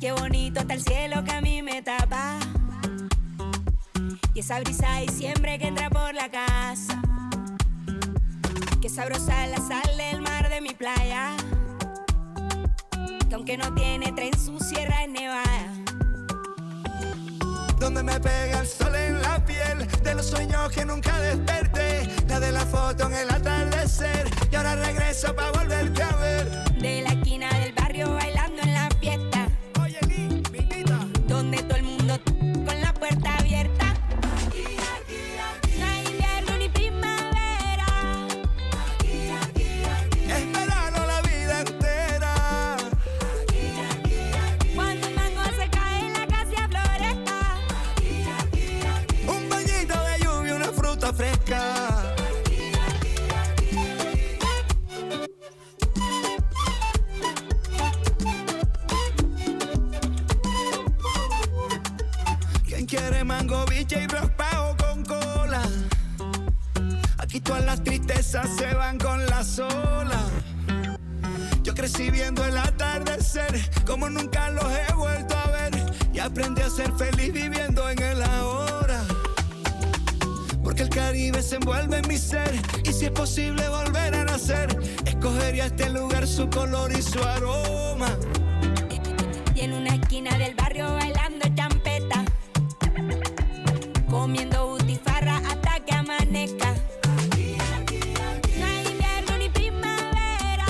Qué bonito está el cielo que a mí me tapa. Y esa brisa de diciembre que entra por la casa. Qué sabrosa es la sal del mar de mi playa. Que aunque no tiene tren, su sierra es nevada. Donde me pega el sol en la piel, de los sueños que nunca desperté, la de la foto en el atardecer, y ahora regreso pa' volverte a ver. De la esquina del barrio bailando en la fiesta. Oye, Minita, donde todo el mundo con la puerta abierta. No hay invierno ni primavera. es verano la vida entera. Cuando el mango se cae, la casa floresta. Un bañito de lluvia, una fruta fresca. ¿Quién quiere mango, biche y raspado con cola? Aquí todas las tristezas se van con las olas. Yo crecí viendo el atardecer como nunca los he vuelto a ver, y aprendí a ser feliz viviendo en el ahora. Porque el Caribe se envuelve en mi ser, y si es posible volver a nacer, escogería este lugar, su color y su aroma. Y en una esquina del barrio bailando champeta, comiendo butifarra hasta que amanezca. No hay invierno ni primavera.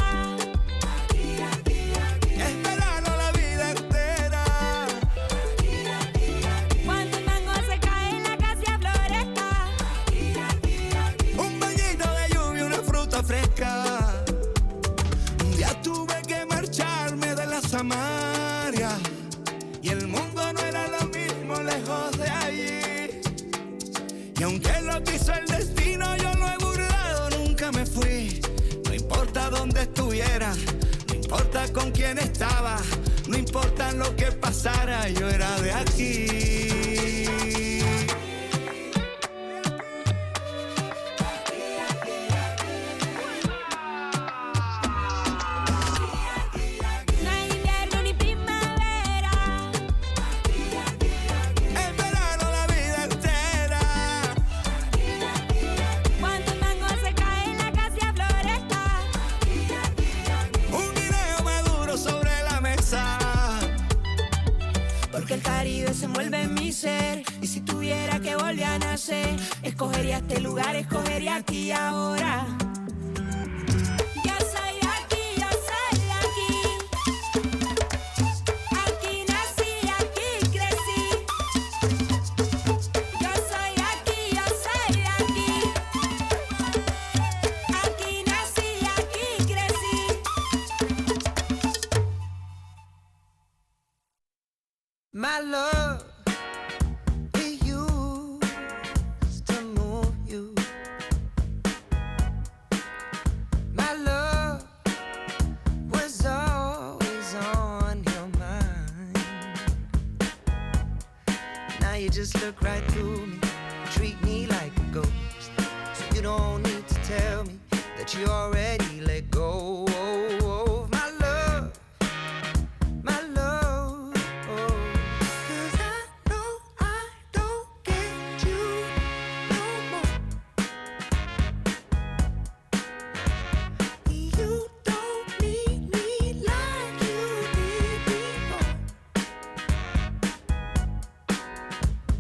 Es verano la vida entera. Cuando el mango se cae, la casa floresta. Un bañito de lluvia, una fruta fresca. Un día tuve que marcharme de la Samaria, y el mundo no era lo mismo lejos de allí. Y aunque lo quiso el destino, yo lo he burlado, nunca me fui. No importa dónde estuviera, no importa con quién estaba, no importa lo que pasara, yo era de aquí. No hay invierno ni primavera. Es verano la vida entera. Cuando el mango se cae, la casa floresta. Un guineo maduro sobre la mesa. Porque el Caribe se envuelve en mi ser, y si tuviera que volver a nacer, escogería este lugar, escogería aquí y ahora. Yo soy de aquí, yo soy de aquí. Aquí nací, aquí crecí. Yo soy de aquí, yo soy de aquí. Aquí nací, aquí crecí. My love, it used to move you. My love was always on your mind. Now you just look right through me, treat me like a ghost. So you don't need to tell me that you already let go of my love. My love, oh. 'Cause I know I don't get you no more. You don't need me like you did before.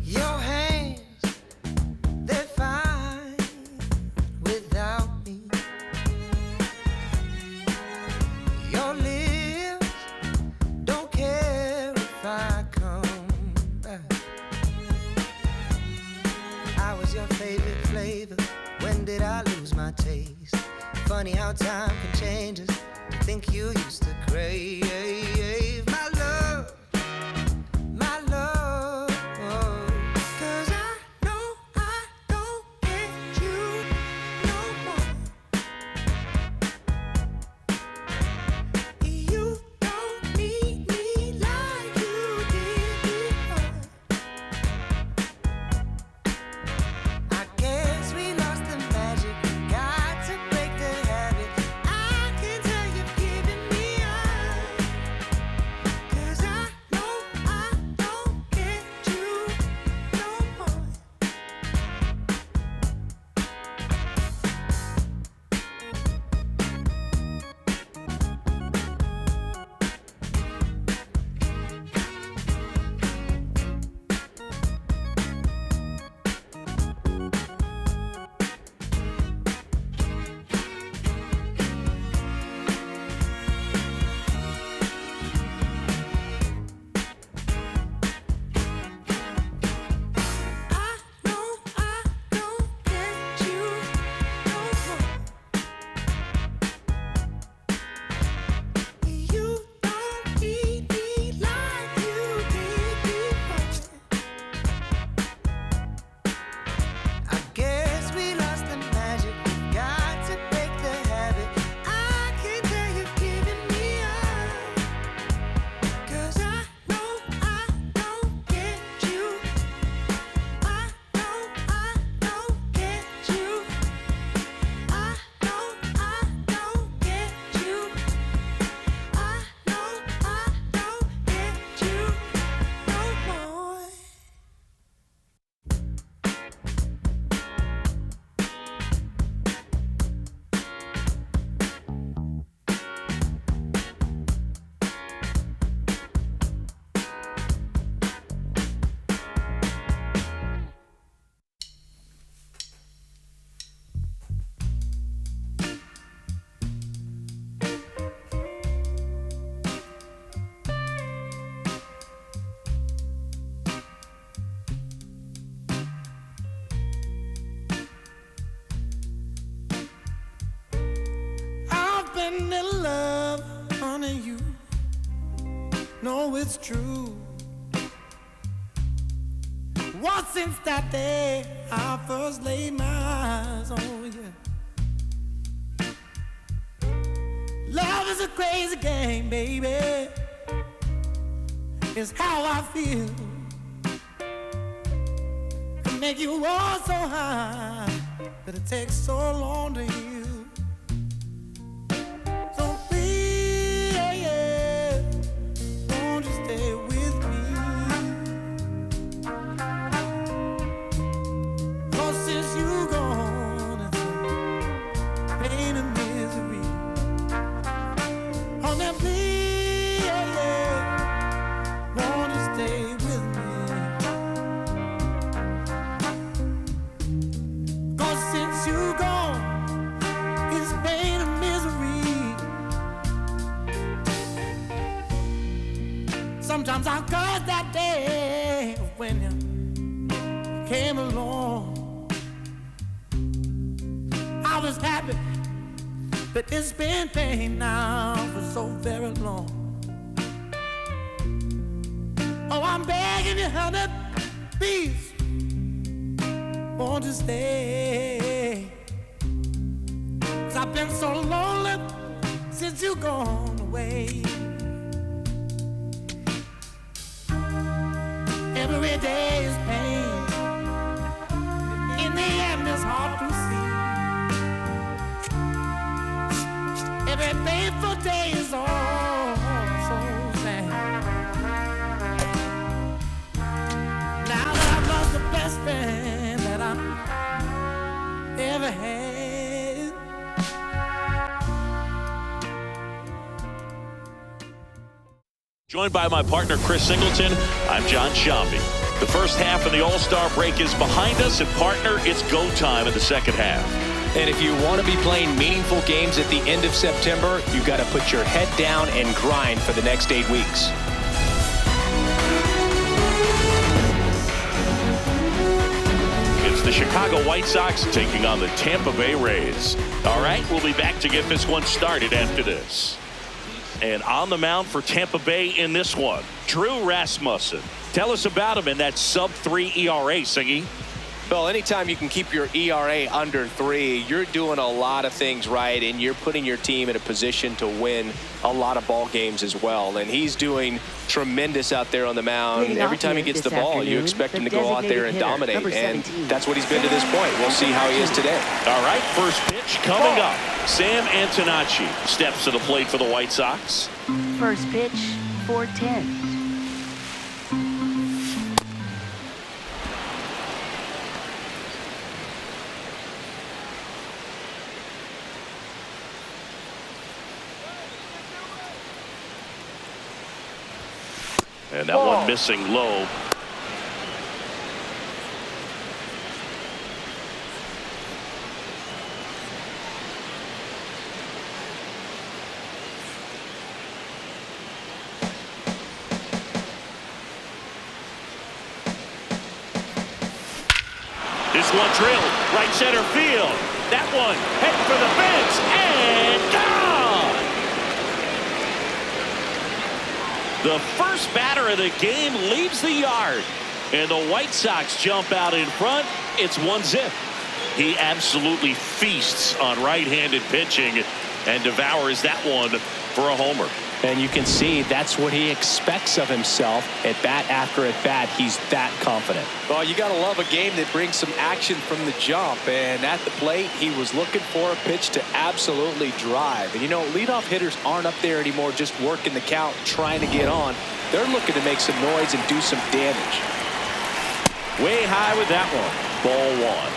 Your hands, they're fine without me. Your lips don't care if I come back. I was your favorite flavor. When did I lose my taste? Funny how time can change us. To think you used to crave my love, my love. 'Cause I know I don't get you no more. You don't need me like you did before. I guess we lost the magic. Got to break the habit. I can tell you've given me up. telling you, no, it's true. Once since that day I first laid my eyes on you. Love is a crazy game, baby. It's how I feel. Can make you all so high, but it takes so long to heal. So please, yeah, won't you stay with me? 'Cause since you gone, it's a pain and misery. Oh, now please, yeah, won't you stay with me? 'Cause since you gone, it's pain and misery. Sometimes I curse that day when you came along. I was happy, but it's been pain now for so very long. Oh, I'm begging you, honey, please, won't you stay? 'Cause I've been so lonely since you gone away. Every day is pain. In the end, it's hard to see. Every painful day is all so sad. Now that I've lost the best friend that I ever had. Joined by my partner, Chris Singleton, I'm John Shambi. The first half of the All-Star break is behind us, and partner, it's go time in the second half. And if you want to be playing meaningful games at the end of September, you've got to put your head down and grind for the next 8 weeks. It's the Chicago White Sox taking on the Tampa Bay Rays. All right, we'll be back to get this one started after this. And on the mound for Tampa Bay in this one, Drew Rasmussen. Tell us about him in that sub-3 ERA, Singy. Well, anytime you can keep your ERA under 3, you're doing a lot of things right, and you're putting your team in a position to win a lot of ball games as well. And he's doing tremendous out there on the mound. Every time he gets the ball, you expect him to go out there and dominate, and that's what he's been to this point. We'll see how he is today. All right, first pitch coming up. Sam Antonacci steps to the plate for the White Sox. First pitch, 4-10. And that one missing low. This one drilled right center field. That one heading for the fence and gone. The first batter of the game leaves the yard, and the White Sox jump out in front. It's 1-0. He absolutely feasts on right-handed pitching and devours that one for a homer. And you can see that's what he expects of himself at bat after at bat. He's that confident. Well, you got to love a game that brings some action from the jump. And at the plate, he was looking for a pitch to absolutely drive. And, you know, leadoff hitters aren't up there anymore just working the count, trying to get on. They're looking to make some noise and do some damage. Way high with that one. Ball one.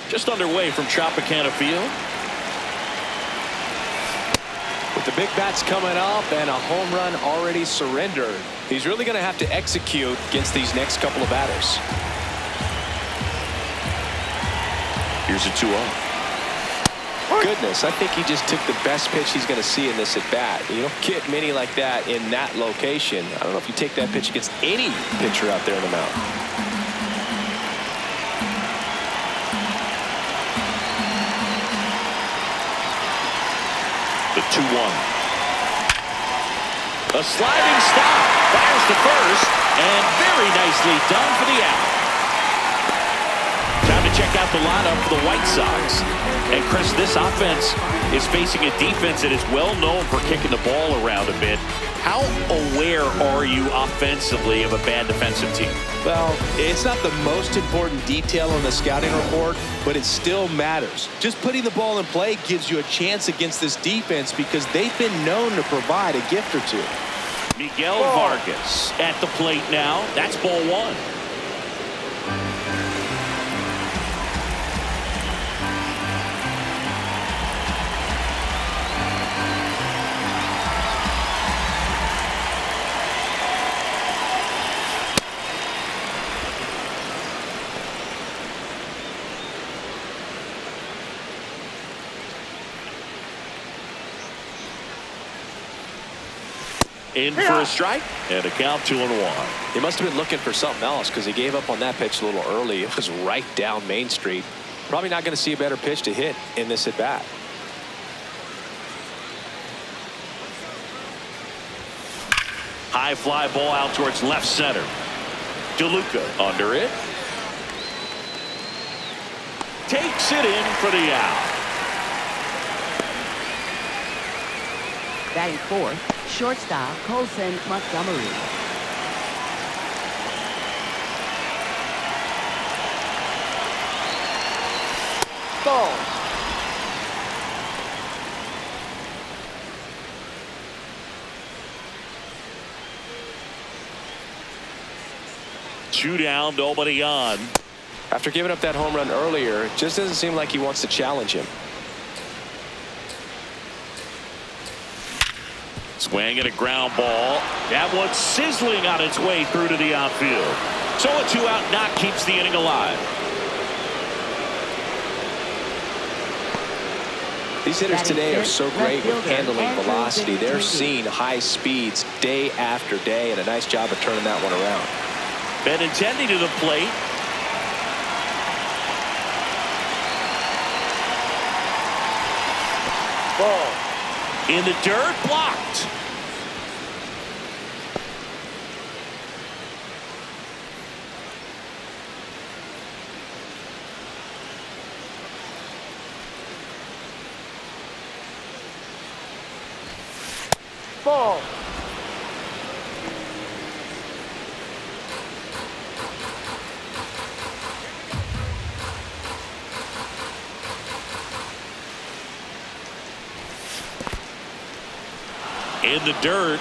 Just underway from Tropicana Field. With the big bats coming up and a home run already surrendered, he's really going to have to execute against these next couple of batters. Here's a 2-0. Goodness, I think he just took the best pitch he's going to see in this at bat. You don't get many like that in that location. I don't know if you take that pitch against any pitcher out there in the mound. The 2-1. A sliding stop. Fires to first. And very nicely done for the out. Time to check out the lineup for the White Sox. And Chris, this offense is facing a defense that is well known for kicking the ball around a bit. How aware are you offensively of a bad defensive team? Well, it's not the most important detail on the scouting report, but it still matters. Just putting the ball in play gives you a chance against this defense because they've been known to provide a gift or two. Miguel Vargas at the plate now. That's ball one. In for a strike and a count 2-1. He must have been looking for something else because he gave up on that pitch a little early. It was right down Main Street. Probably not going to see a better pitch to hit in this at bat. High fly ball out towards left center. DeLuca under it. Takes it in for the out. Batting fourth, shortstop Colson Montgomery. Ball. Two down, nobody on. After giving up that home run earlier, it just doesn't seem like he wants to challenge him. Swing and a ground ball. That one's sizzling on its way through to the outfield. So a 2-out knock keeps the inning alive. These hitters today are so great with handling velocity. They're seeing high speeds day after day, and a nice job of turning that one around. Benintendi to the plate. Ball. In the dirt, blocked. Ball. In the dirt.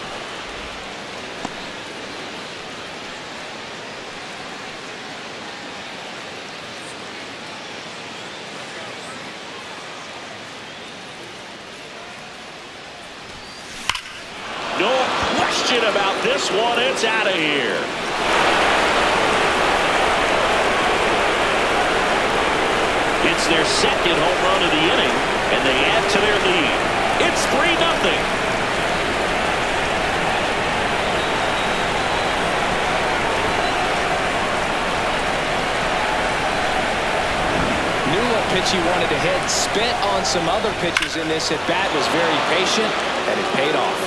No question about this one. It's out of here. It's their second home run of the inning, and they add to their lead. It's 3-0. Pitch he wanted to hit, spent on some other pitches in this at bat, was very patient, and it paid off.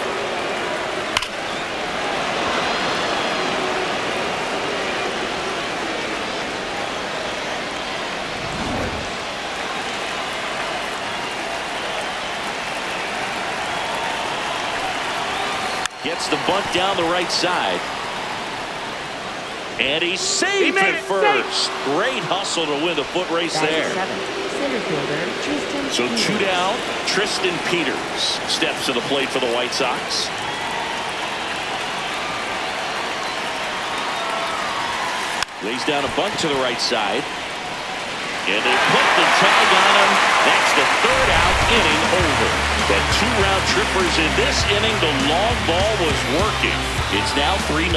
Gets the bunt down the right side. And he's safe at first. Great hustle to win the foot race there. So 2 down. Tristan Peters steps to the plate for the White Sox. Lays down a bunt to the right side. And they put the tag on him. That's the 3rd out, inning over. That 2-round trippers in this inning. The long ball was working. It's now 3-0.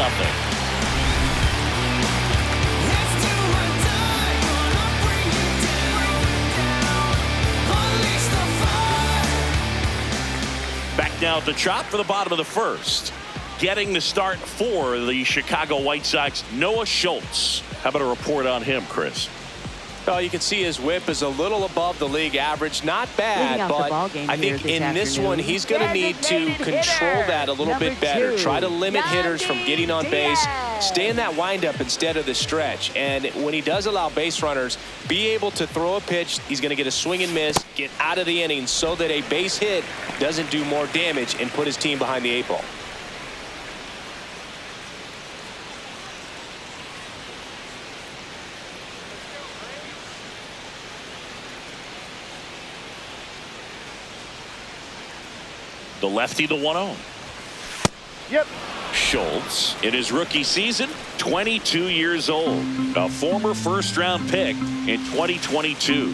Back now at the chop for the bottom of the first. Getting the start for the Chicago White Sox, Noah Schultz. How about a report on him, Chris? Well, you can see his whip is a little above the league average. Not bad, but I think in this one, he's going to need to control that a little bit better. Try to limit hitters from getting on base. Stay in that windup instead of the stretch. And when he does allow base runners, be able to throw a pitch. He's going to get a swing and miss, get out of the inning so that a base hit doesn't do more damage and put his team behind the 8 ball. The lefty, the 1-0. Yep. Schultz, in his rookie season, 22 years old. A former first-round pick in 2022.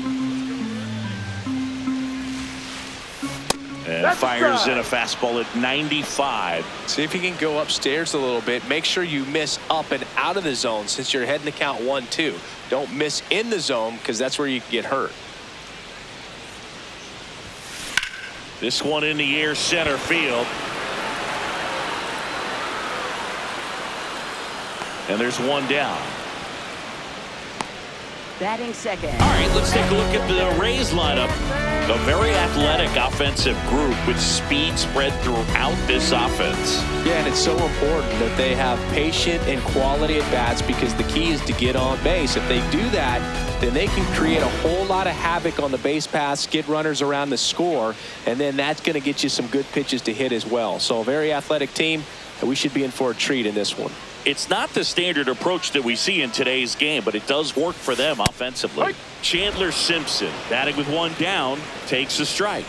And fires in a fastball at 95. See if you can go upstairs a little bit. Make sure you miss up and out of the zone since you're heading to count 1-2. Don't miss in the zone because that's where you can get hurt. This one in the air, center field. And there's one down. Batting second. All right, let's take a look at the Rays lineup. A very athletic offensive group with speed spread throughout this offense. Yeah, and it's so important that they have patient and quality at bats because the key is to get on base. If they do that, then they can create a whole lot of havoc on the base paths, get runners around the score, and then that's going to get you some good pitches to hit as well. So a very athletic team, and we should be in for a treat in this one. It's not the standard approach that we see in today's game, but it does work for them offensively. Right. Chandler Simpson, batting with one down, takes a strike.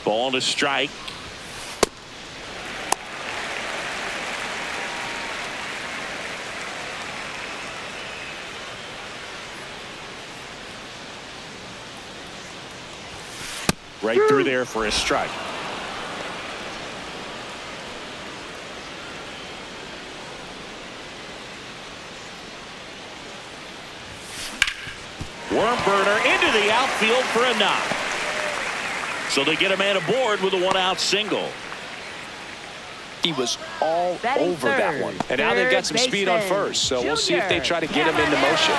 Ball to strike. Right through there for a strike. Worm burner into the outfield for a knock. So they get a man aboard with a 1-out single. He was all over that one. And now they've got some speed on first. So we'll see if they try to get him into motion.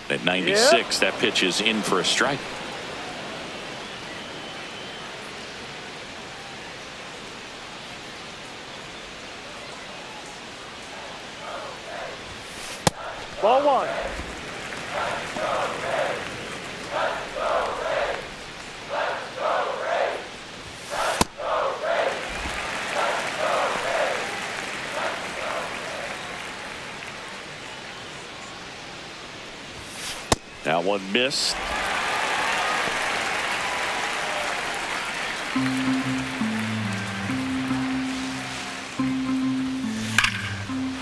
At 96, that pitch is in for a strike. Ball one. That one missed.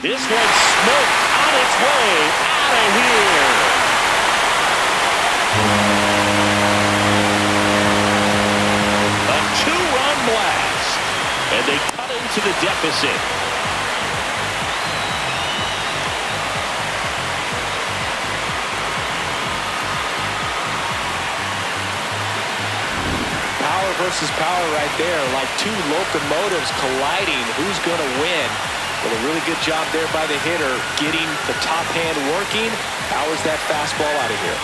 This one smoked on its way out of here. A 2-run blast. And they cut into the deficit. Power versus power right there, like two locomotives colliding. Who's going to win? Well, a really good job there by the hitter, getting the top hand working. Powers that fastball out of here.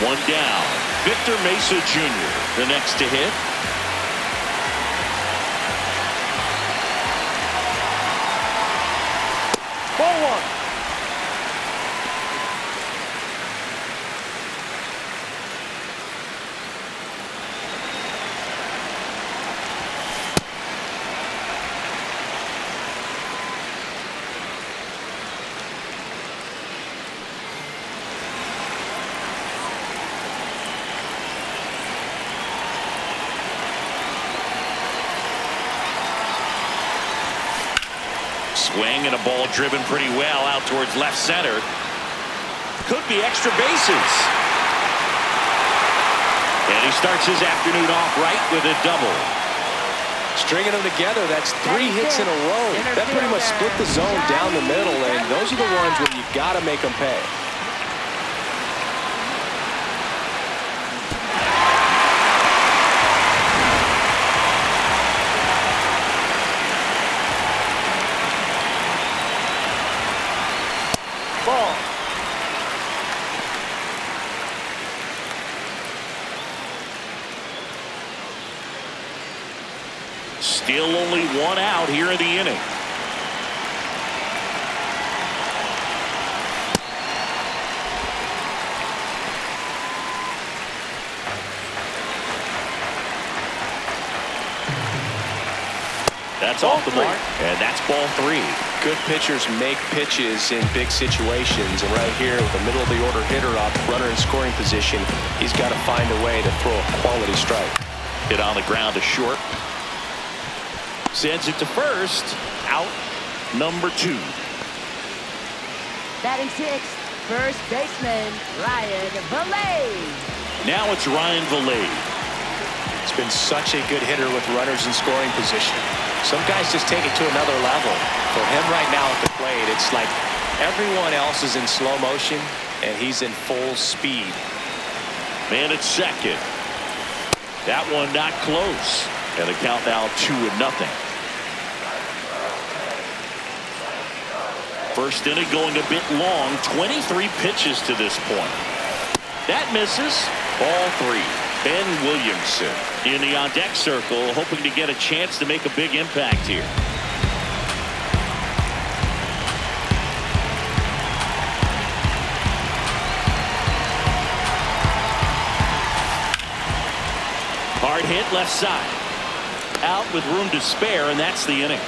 One down. Victor Mesa Jr., the next to hit. Ball one. Swing and a ball driven pretty well out towards left center. Could be extra bases. he starts his afternoon off right with a double. Stringing them together, that's 3 hits in a row. That pretty much split the zone down the middle, and those are the ones where you got to make them pay. Ball. Still only 1 out here in the inning. That's off the mark, and that's ball 3. Good pitchers make pitches in big situations, and right here with the middle of the order hitter up, runner in scoring position, he's got to find a way to throw a quality strike. Hit on the ground to short. Sends it to first. Out number 2. Batting 6th, first baseman Ryan Vallee. Now it's Ryan Vallee. He's been such a good hitter with runners in scoring position. Some guys just take it to another level. For him right now at the plate, it's like everyone else is in slow motion and he's in full speed. Man at second. That one not close. And the count now 2-0. First inning going a bit long. 23 pitches to this point. That misses. Ball 3. Ben Williamson in the on-deck circle, hoping to get a chance to make a big impact here. Hard hit left side. Out with room to spare, and that's the inning.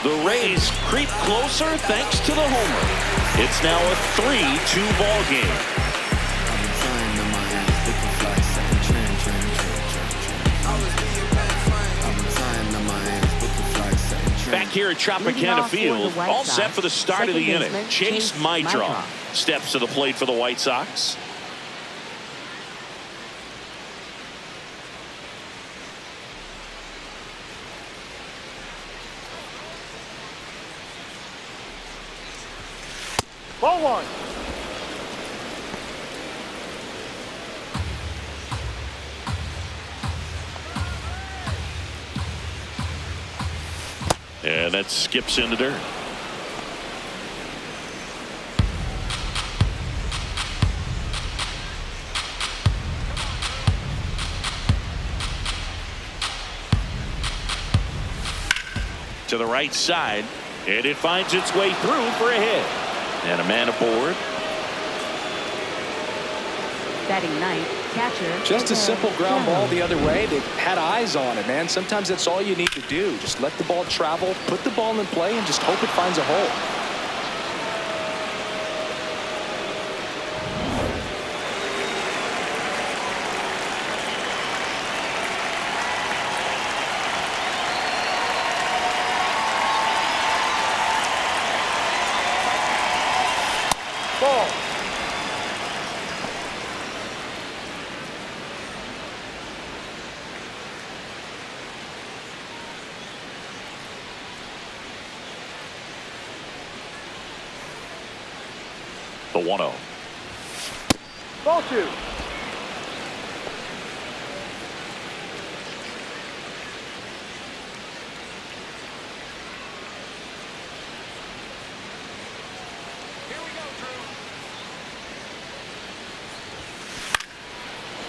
The Rays creep closer thanks to the homer. It's now a 3-2 ball game. Back here at Tropicana Field, all set for the start of the inning. Chase Mydroff steps to the plate for the White Sox. Ball 1. And that skips into dirt. To the right side, and it finds its way through for a hit. And a man aboard. Batting 9th, catcher. Just a simple ground ball the other way. They had eyes on it, man. Sometimes that's all you need to do. Just let the ball travel, put the ball in play, and just hope it finds a hole. Ball. The 1-0. Ball 2.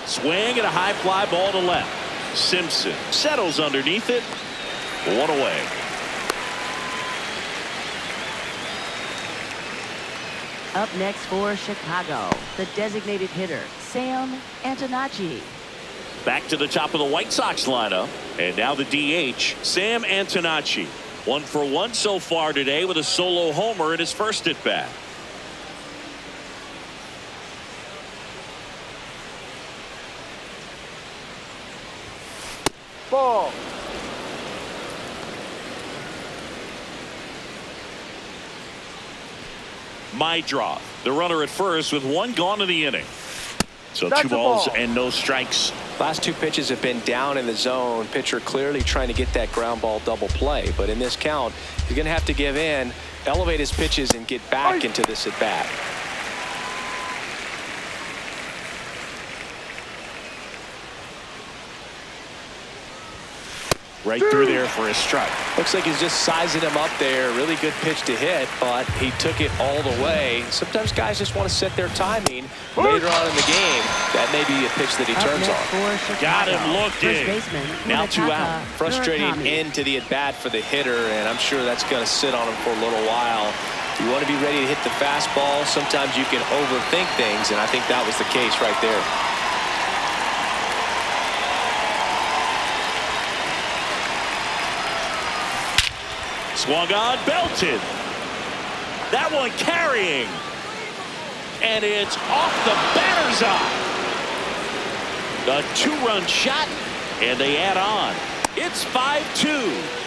Swing and a high fly ball to left. Simpson settles underneath it. 1 away. Up next for Chicago, the designated hitter, Sam Antonacci. Back to the top of the White Sox lineup. And now the DH, Sam Antonacci. 1 for 1 so far today with a solo homer in his first at bat. Ball. Mydroff, the runner at first with 1 gone in the inning. So That's 2 a balls ball. and no strikes. Last 2 pitches have been down in the zone. Pitcher clearly trying to get that ground ball double play. But in this count, he's going to have to give in, elevate his pitches, and get back into this at bat. Right through there for a strike. Looks like he's just sizing him up there. Really good pitch to hit, but he took it all the way. Sometimes guys just want to set their timing later on in the game. That may be a pitch that he turns on. Got him looking. Now 2 out. Frustrating end to the at-bat for the hitter, and I'm sure that's going to sit on him for a little while. You want to be ready to hit the fastball. Sometimes you can overthink things, and I think that was the case right there. Swung on, belted. That one carrying. And it's off the batter's eye. A 2-run shot, and they add on. It's 5-2.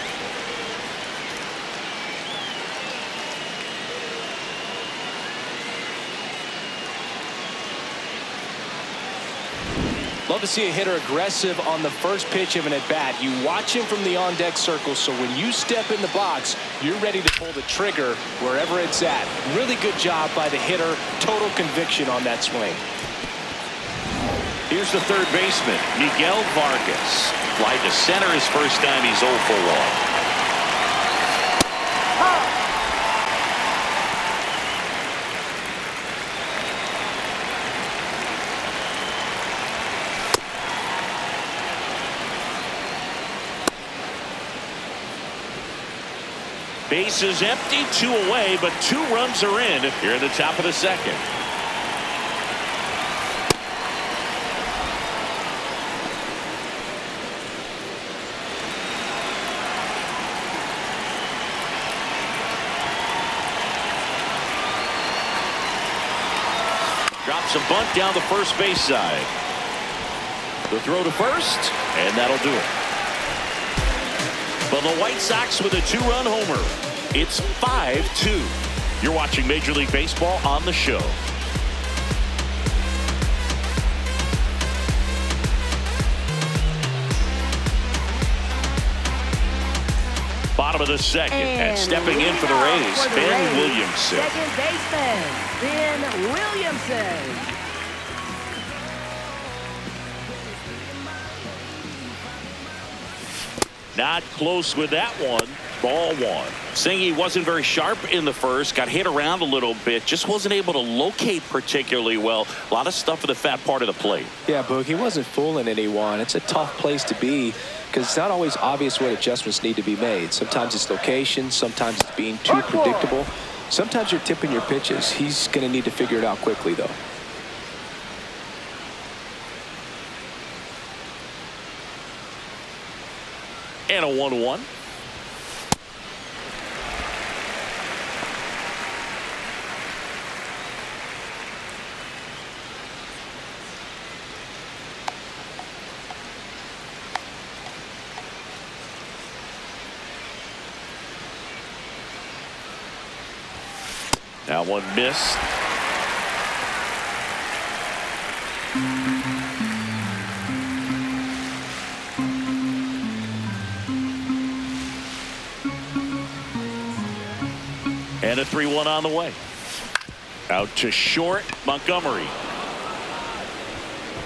Love to see a hitter aggressive on the first pitch of an at-bat. You watch him from the on-deck circle, so when you step in the box, you're ready to pull the trigger wherever it's at. Really good job by the hitter. Total conviction on that swing. Here's the third baseman, Miguel Vargas. Fly to center his first time. He's 0 for 1. Bases empty, 2 away, but 2 runs are in here in the top of the second. Drops a bunt down the first base side. The throw to first, and that'll do it. But the White Sox with a 2-run homer. It's 5-2. You're watching Major League Baseball on the show. Bottom of the second, and stepping in for the Rays, Ben Williamson. Second baseman, Ben Williamson. Not close with that one. Ball 1. Saying he wasn't very sharp in the first, got hit around a little bit, just wasn't able to locate particularly well. A lot of stuff in the fat part of the plate. Yeah, Boog, he wasn't fooling anyone. It's a tough place to be because it's not always obvious what adjustments need to be made. Sometimes it's location, sometimes it's being too predictable. Sometimes you're tipping your pitches. He's going to need to figure it out quickly, though. And a 1-1. That one missed. And a 3-1 on the way. Out to short, Montgomery.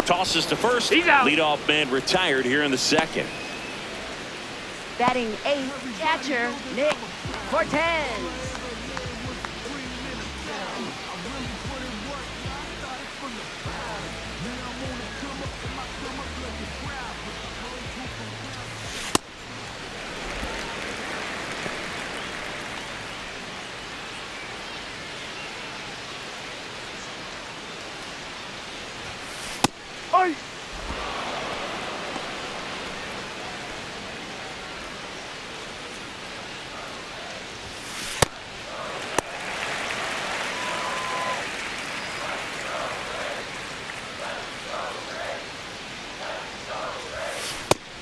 Tosses to first. He's out. Leadoff man retired here in the second. Batting 8th, catcher Nick Cortez. Oi!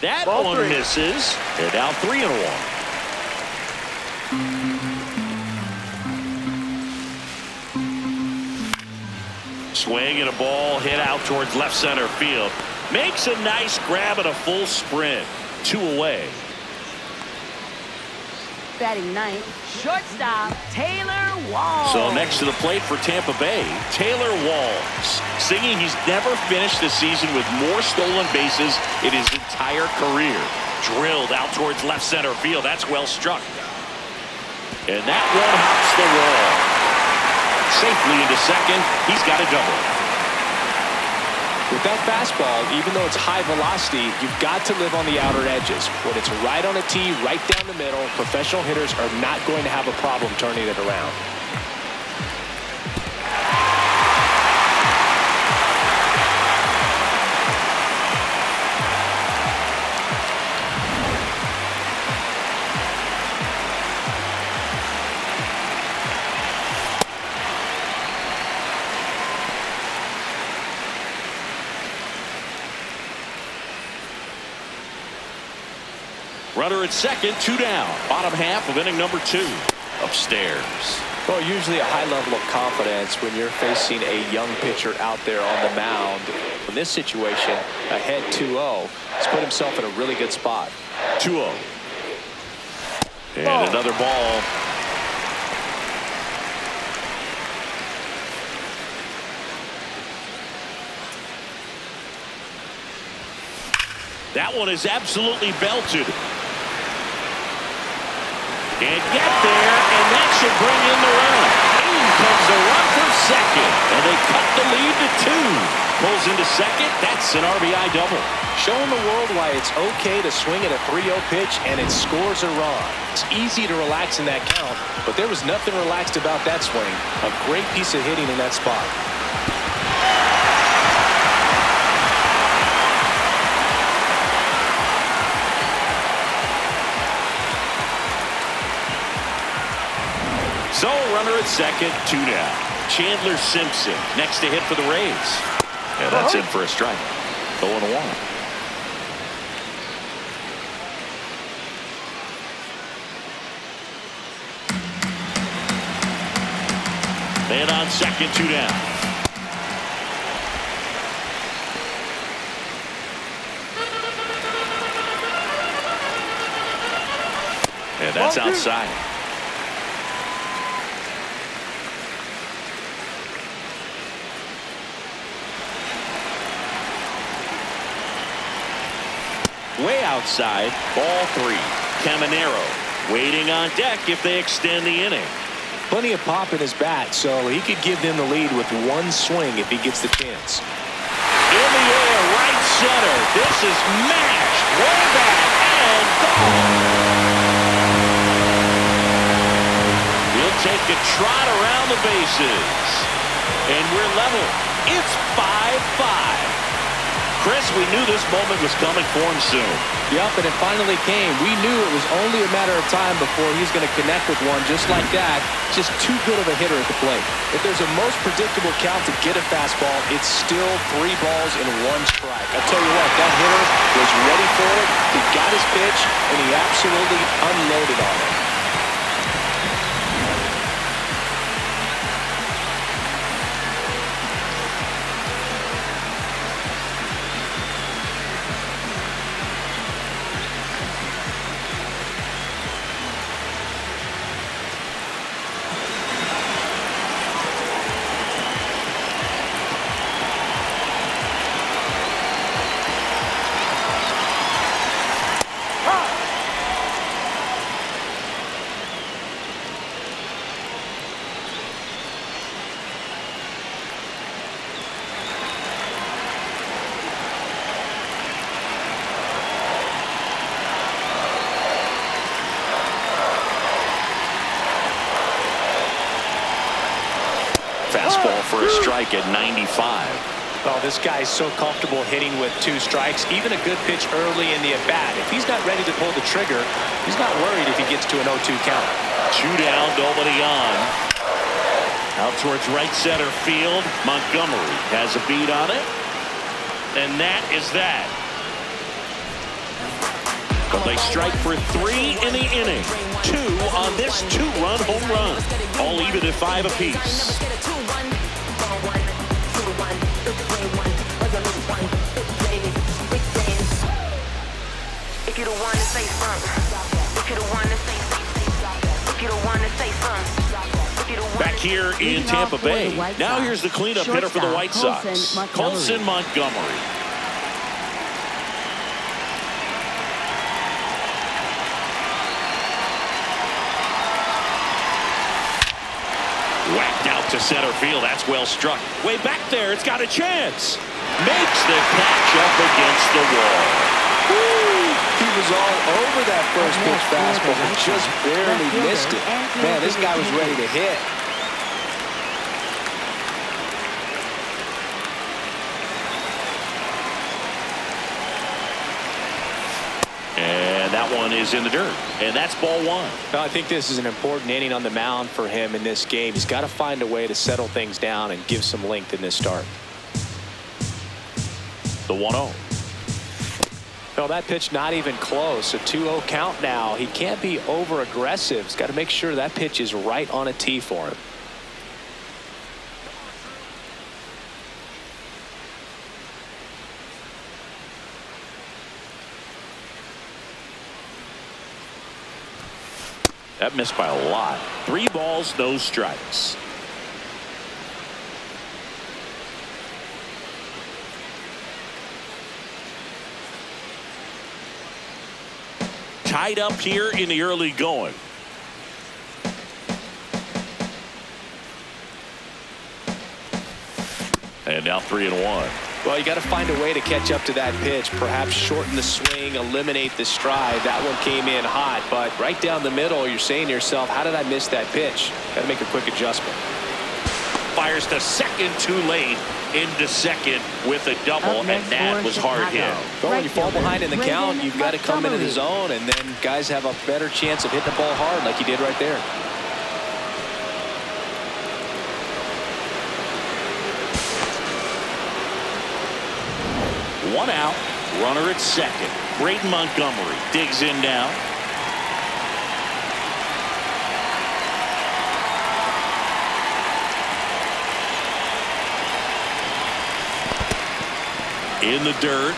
That Ball one 3. misses. They're down 3-1. Swing and a ball hit out towards left center field. Makes a nice grab and a full sprint. 2 away. Batting ninth, shortstop Taylor Walls. So next to the plate for Tampa Bay, Taylor Walls, singing he's never finished the season with more stolen bases in his entire career. Drilled out towards left center field. That's well struck. And that one hops the wall. Safely into second. He's got a double. With that fastball, even though it's high velocity, you've got to live on the outer edges. When it's right on a tee, right down the middle, professional hitters are not going to have a problem turning it around. Runner at second, 2 down. Bottom half of inning number 2. Upstairs. Well, usually a high level of confidence when you're facing a young pitcher out there on the mound. In this situation, ahead 2-0, he's put himself in a really good spot. 2-0. And another ball. That one is absolutely belted. Can't get there, and that should bring in the run. In comes the run from second, and they cut the lead to 2. Pulls into second. That's an RBI double. Showing the world why it's okay to swing at a 3-0 pitch and it scores a run. It's easy to relax in that count, but there was nothing relaxed about that swing. A great piece of hitting in that spot. So, runner at second, 2 down. Chandler Simpson next to hit for the Rays. Yeah, that's in for a strike. 0-1. And on second, 2 down. And that's outside. Way outside, ball 3. Caminero waiting on deck if they extend the inning. Plenty of pop in his bat, so he could give them the lead with one swing if he gets the chance. In the air, right center. This is mashed way back and gone. He'll take a trot around the bases. And we're level. It's 5-5. Chris, we knew this moment was coming for him soon. Yep, and it finally came. We knew it was only a matter of time before he's going to connect with one just like that. Just too good of a hitter at the plate. If there's a most predictable count to get a fastball, it's still 3 balls and 1 strike. I tell you what, that hitter was ready for it. He got his pitch, and he absolutely unloaded on it. Fastball for a strike at 95. Oh, this guy's so comfortable hitting with 2 strikes. Even a good pitch early in the at-bat. If he's not ready to pull the trigger, he's not worried if he gets to an 0-2 count. 2 down, nobody on. Out towards right center field. Montgomery has a beat on it. And that is that. But they strike for 3 in the inning. 2 on this 2-run home run. All even at 5 apiece. If you the one to say something. If you the one to say something. If you the one to say something. Back here in Tampa Bay. Now here's the cleanup hitter for the White Sox. Colson Montgomery. Whacked out to center field. That's well struck. Way back there. It's got a chance. Makes the catch up against the wall. Woo! He was all over that first pitch fastball, but just barely missed it. Man, this guy was ready to hit. And that one is in the dirt. And that's ball one. Well, I think this is an important inning on the mound for him in this game. He's got to find a way to settle things down and give some length in this start. The 1-0. No, that pitch not even close. A 2-0 count now. He can't be over aggressive. He's got to make sure that pitch is right on a tee for him. That missed by a lot. 3 balls, no strikes. Tied up here in the early going. And now 3-1. Well, you got to find a way to catch up to that pitch. Perhaps shorten the swing, eliminate the stride. That one came in hot, but right down the middle, you're saying to yourself, how did I miss that pitch? Got to make a quick adjustment. Fires to second too late. Into second with a double, and that was hard hit. Well, when you fall behind in the count, you've got to come into the zone, and then guys have a better chance of hitting the ball hard like he did right there. One out, runner at second. Braden Montgomery digs in now. In the dirt.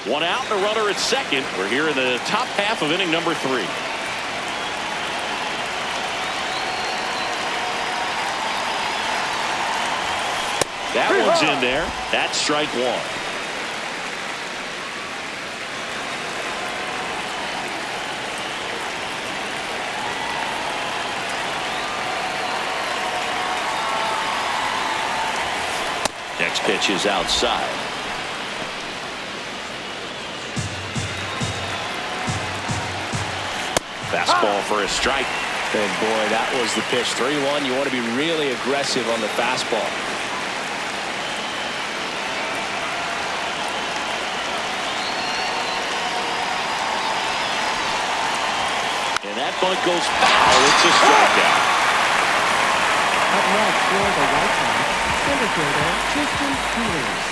One out and a runner at second. We're here in the top half of inning number 3. That one's in there. That's strike 1. Next pitch is outside. Fastball for a strike. And boy, that was the pitch. 3-1. You want to be really aggressive on the fastball. And that bunt goes foul. It's a strikeout. Up next for the White Sox, center fielder Tristan Peters.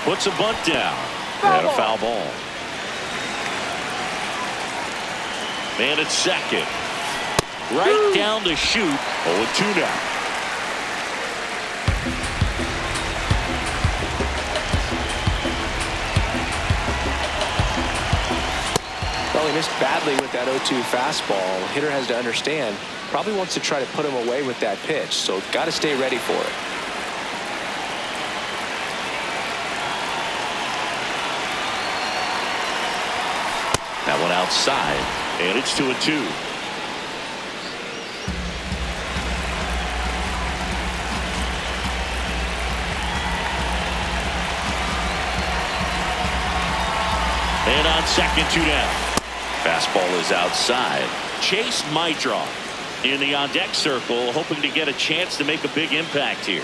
Puts a bunt down. And a foul ball. Man at second. Right down to shoot. 0-2 now. Well, he missed badly with that 0-2 fastball. The hitter has to understand, probably wants to try to put him away with that pitch, so got to stay ready for it. That one outside, and it's 2-2. And on second, 2 down. Fastball is outside. Chase Maitron. in the on-deck circle, hoping to get a chance to make a big impact here.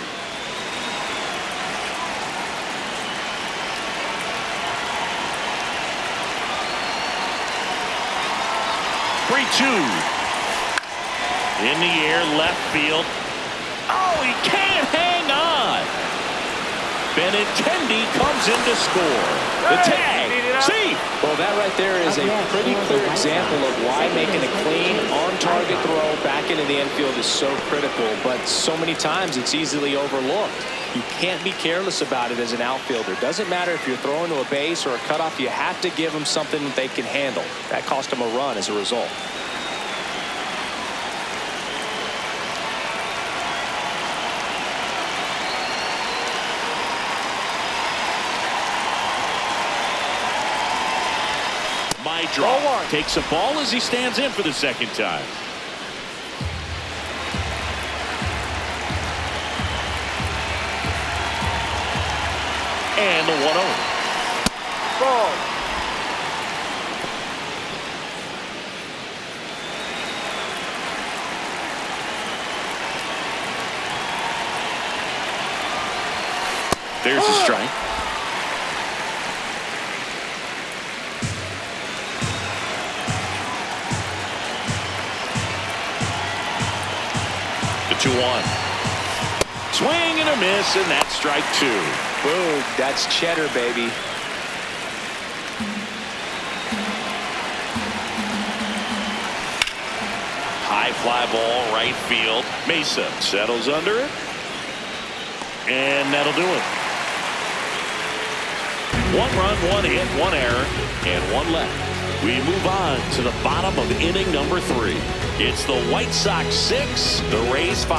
In the air, left field. Oh, he can't hang on. Benintendi comes in to score. The tag. See? Well, that right there is a pretty clear example of why making a clean, on-target throw back into the infield is so critical, but so many times it's easily overlooked. You can't be careless about it as an outfielder. Doesn't matter if you're throwing to a base or a cutoff, you have to give them something that they can handle. That cost them a run as a result. My draw takes a ball as he stands in for the second time. And the 1-0. Ball. There's a strike. The 2-1. Swing and a miss, and that's strike 2. Boom, that's cheddar, baby. High fly ball, right field. Mesa settles under it. And that'll do it. 1 run, 1 hit, 1 error, and 1 left. We move on to the bottom of inning number 3. It's the White Sox 6, the Rays 5.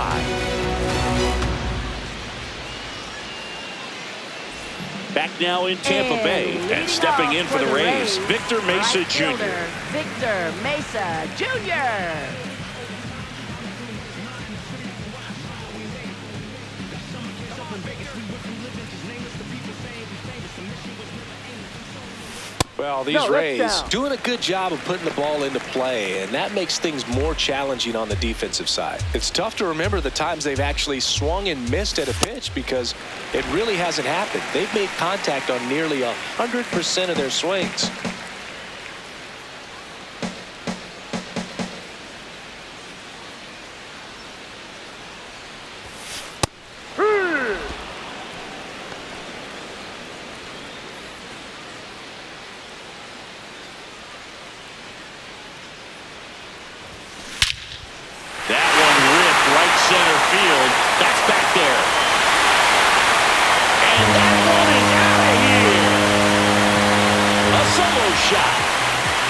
Back now in Tampa Bay, and stepping in for the Rays, Victor Mesa Jr. Victor Mesa Jr. Well, these Rays doing a good job of putting the ball into play, and that makes things more challenging on the defensive side. It's tough to remember the times they've actually swung and missed at a pitch because it really hasn't happened. They've made contact on nearly 100% of their swings. Center field. That's back there. And that one is out of here. A solo shot.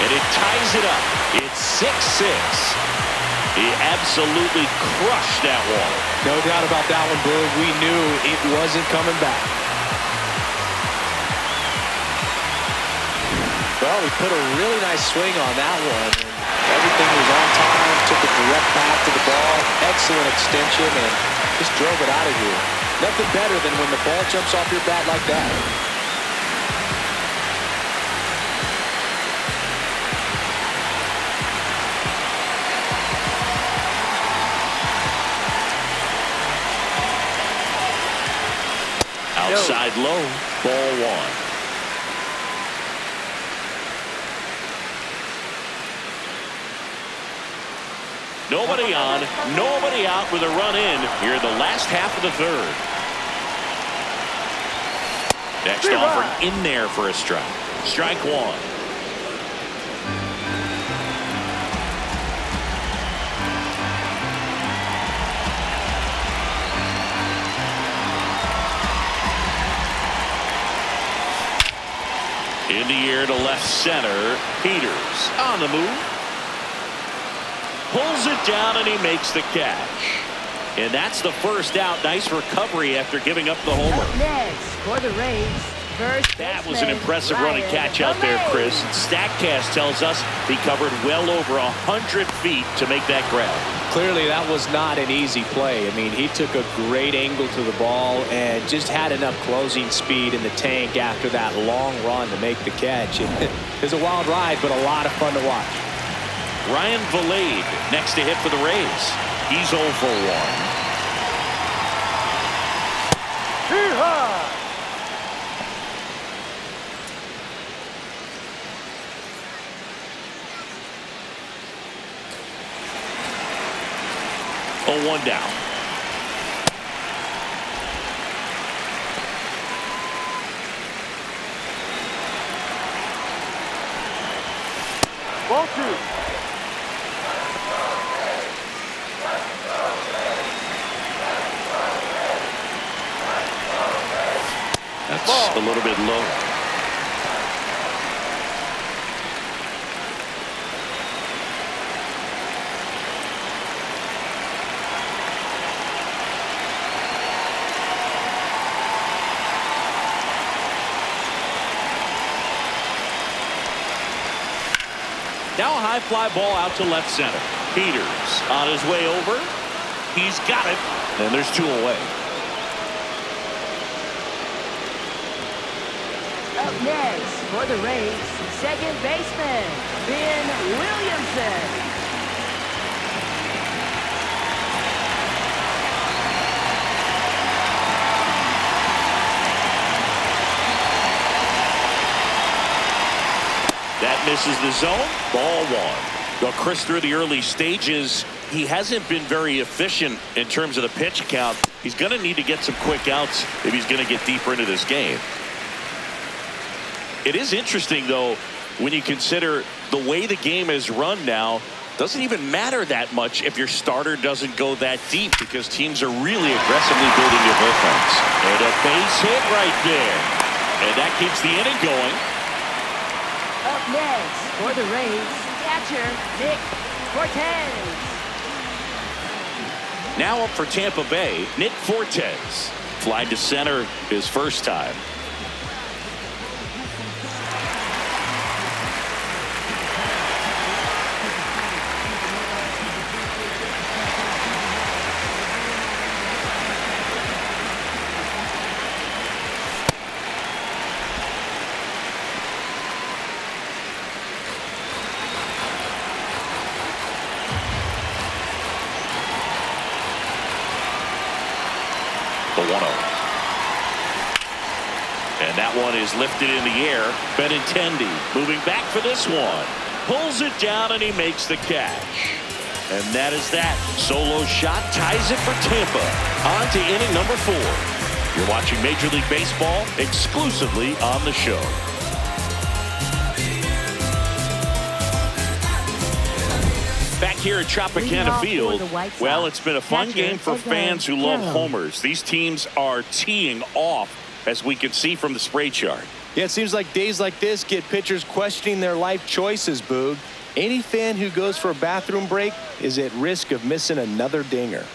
And it ties it up. It's 6-6. He absolutely crushed that one. No doubt about that one, Boog. We knew it wasn't coming back. Well, he put a really nice swing on that one. Everything was on time, took a direct path to the ball, excellent extension, and just drove it out of here. Nothing better than when the ball jumps off your bat like that. Outside low, ball 1. Nobody on, nobody out with a run in here in the last half of the 3rd. Next offering in there for a strike. Strike 1. In the air to left center. Peters on the move. Pulls it down and he makes the catch. And that's the first out. Nice recovery after giving up the homer. Up next for the Rays, first that was an impressive running catch out there, Chris. StatCast tells us he covered well over 100 feet to make that grab. Clearly that was not an easy play. I mean, he took a great angle to the ball and just had enough closing speed in the tank after that long run to make the catch. It was a wild ride, but a lot of fun to watch. Ryan Valade next to hit for the Rays. He's 0 for 1. Yeehaw! 0-1 down. Ball 2. That's a little bit low. Now a high fly ball out to left center. Peters on his way over. He's got it. And there's 2 away. Up next for the Rays, second baseman, Ben Williamson. That misses the zone. Ball 1. Well, Chris, through the early stages, he hasn't been very efficient in terms of the pitch count. He's going to need to get some quick outs if he's going to get deeper into this game. It is interesting, though, when you consider the way the game is run now. Doesn't even matter that much if your starter doesn't go that deep, because teams are really aggressively building their bullpens. And a base hit right there. And that keeps the inning going. Up next for the Rays, catcher Nick Fortes. Now up for Tampa Bay, Nick Fortes. Fly to center his first time. The 1-0. And that one is lifted in the air. Benintendi moving back for this one. Pulls it down and he makes the catch. And that is that. Solo shot ties it for Tampa. On to inning number 4. You're watching Major League Baseball exclusively on the show. Back here at Tropicana Field, well, it's been a fun game for fans who love homers. These teams are teeing off, as we can see from the spray chart. Yeah, it seems like days like this get pitchers questioning their life choices, Boog. Any fan who goes for a bathroom break is at risk of missing another dinger.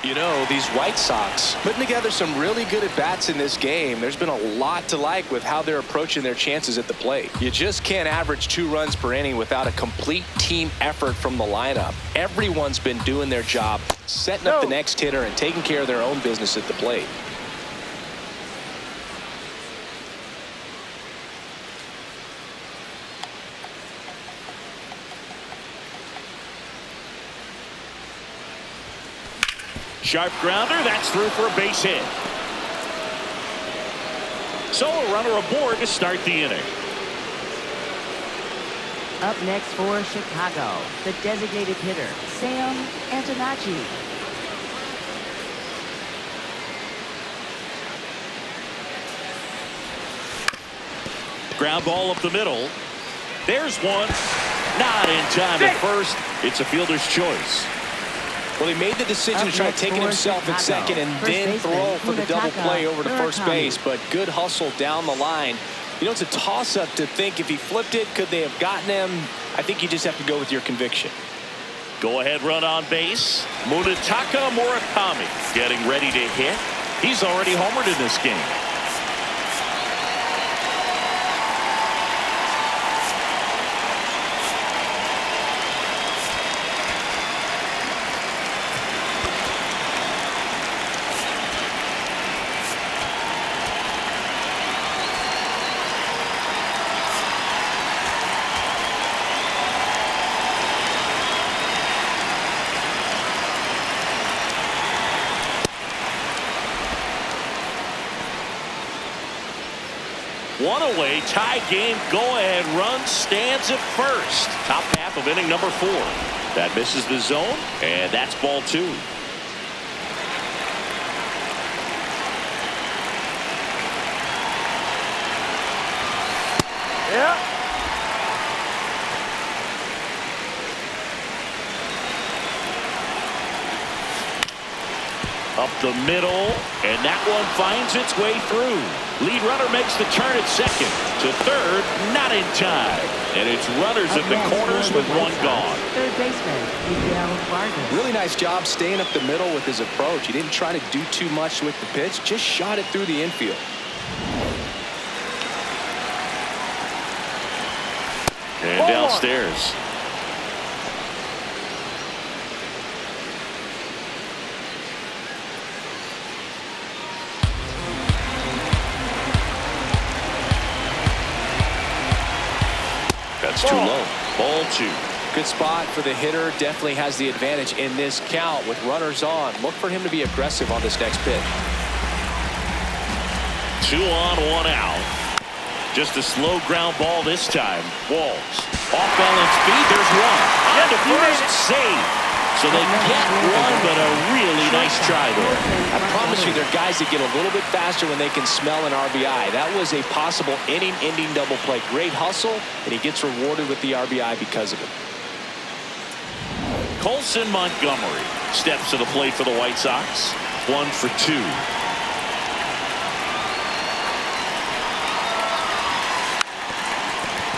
You know, these White Sox putting together some really good at-bats in this game. There's been a lot to like with how they're approaching their chances at the plate. You just can't average 2 runs per inning without a complete team effort from the lineup. Everyone's been doing their job, setting up the next hitter and taking care of their own business at the plate. Sharp grounder, that's through for a base hit. So a runner aboard to start the inning. Up next for Chicago, the designated hitter, Sam Antonacci. Ground ball up the middle. There's one. Not in time at first. It's a fielder's choice. Well, he made the decision to try taking himself at second and then throw for the double play over to first base, but good hustle down the line. You know, it's a toss-up to think if he flipped it, could they have gotten him? I think you just have to go with your conviction. Go ahead run on base. Munetaka Murakami getting ready to hit. He's already homered in this game. One away, tie game, go-ahead run stands at first. Top half of inning number 4. That misses the zone, and that's ball 2. Yeah. Up the middle, and that one finds its way through. Lead runner makes the turn at second. To third, not in time. And it's runners at the corners with one gone. Third baseman, Miguel Vargas. Really nice job staying up the middle with his approach. He didn't try to do too much with the pitch, just shot it through the infield. And downstairs. That's too low. Ball 2. Good spot for the hitter. Definitely has the advantage in this count with runners on. Look for him to be aggressive on this next pitch. 2 on, 1 out. Just a slow ground ball this time. Walls. Off balance speed. There's one. On to first. Save. So they get one, but a really nice try there. I promise you, there are guys that get a little bit faster when they can smell an RBI. That was a possible inning-ending double play. Great hustle, and he gets rewarded with the RBI because of it. Colson Montgomery steps to the plate for the White Sox. 1 for 2.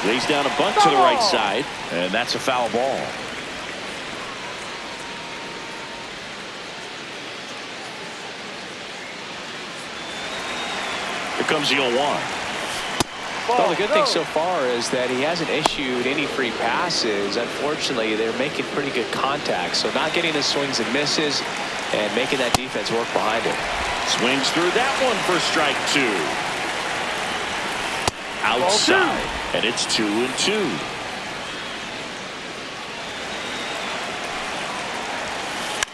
Lays down a bunt to the right side, and that's a foul ball. Here comes the 0-1. Well, the good thing so far is that he hasn't issued any free passes. Unfortunately, they're making pretty good contact, so not getting the swings and misses and making that defense work behind him. Swings through that one for strike 2. Outside, and it's 2-2.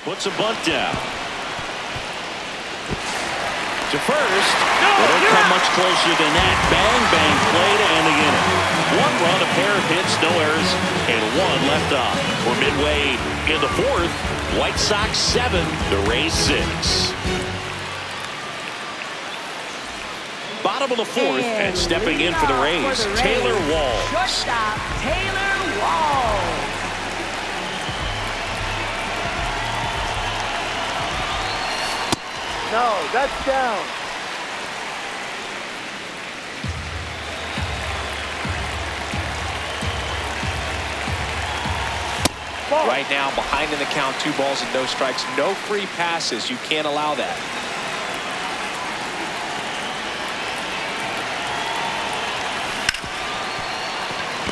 Puts a bunt down. To first, they don't come much closer than that. Bang, bang, play to end the inning. 1 run, a pair of hits, no errors, and 1 left on. We're midway in the 4th. White Sox 7, the Rays 6. Bottom of the 4th, and stepping in for the Rays, Taylor Walls. Shortstop, Taylor Walls. No, that's down. Right now, behind in the count, 2 balls and no strikes. No free passes. You can't allow that.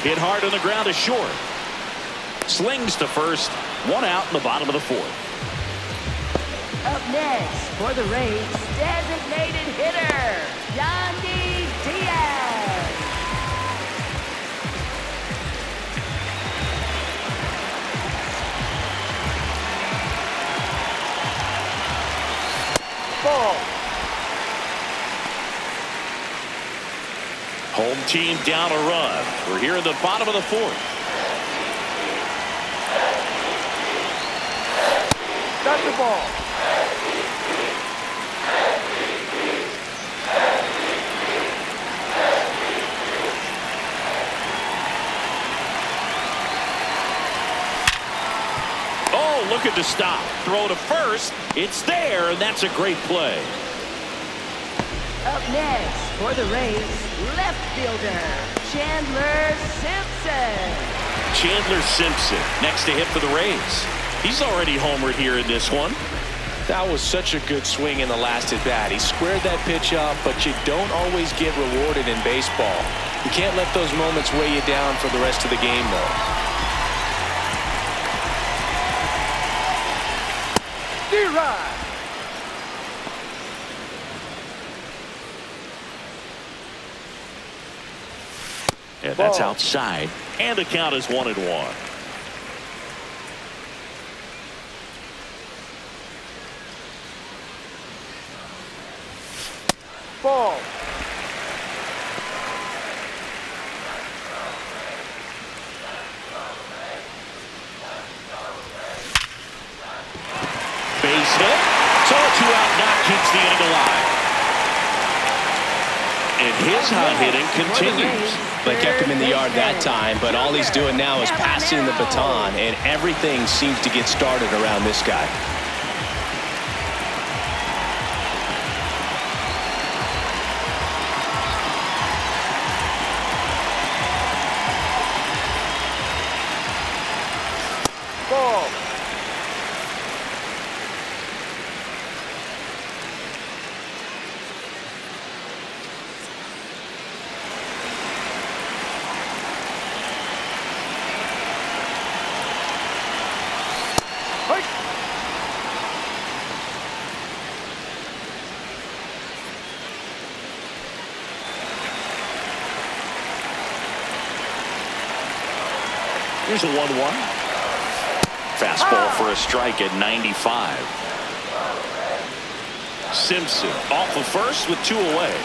Hit hard on the ground to short. Slings to first. 1 out in the bottom of the 4th. Up next for the Rays, designated hitter, Yandy Diaz. Ball. Home team down a run. We're here in the bottom of the 4th. That's the ball. Oh, looking to stop. Throw to first. It's there, and that's a great play. Up next for the Rays, left fielder, Chandler Simpson. Chandler Simpson next to hit for the Rays. He's already homered here in this one. That was such a good swing in the last at bat. He squared that pitch up, but you don't always get rewarded in baseball. You can't let those moments weigh you down for the rest of the game, though. D-Rod. And that's outside. And the count is 1-1. Ball. it. So a 2-out knock keeps the inning alive. And his hot hitting continues. They kept him in the yard that time, but all he's doing now is passing the baton, and everything seems to get started around this guy. Ball. Here's a 1-1. Fastball for a strike at 95. Simpson off of first with 2 away.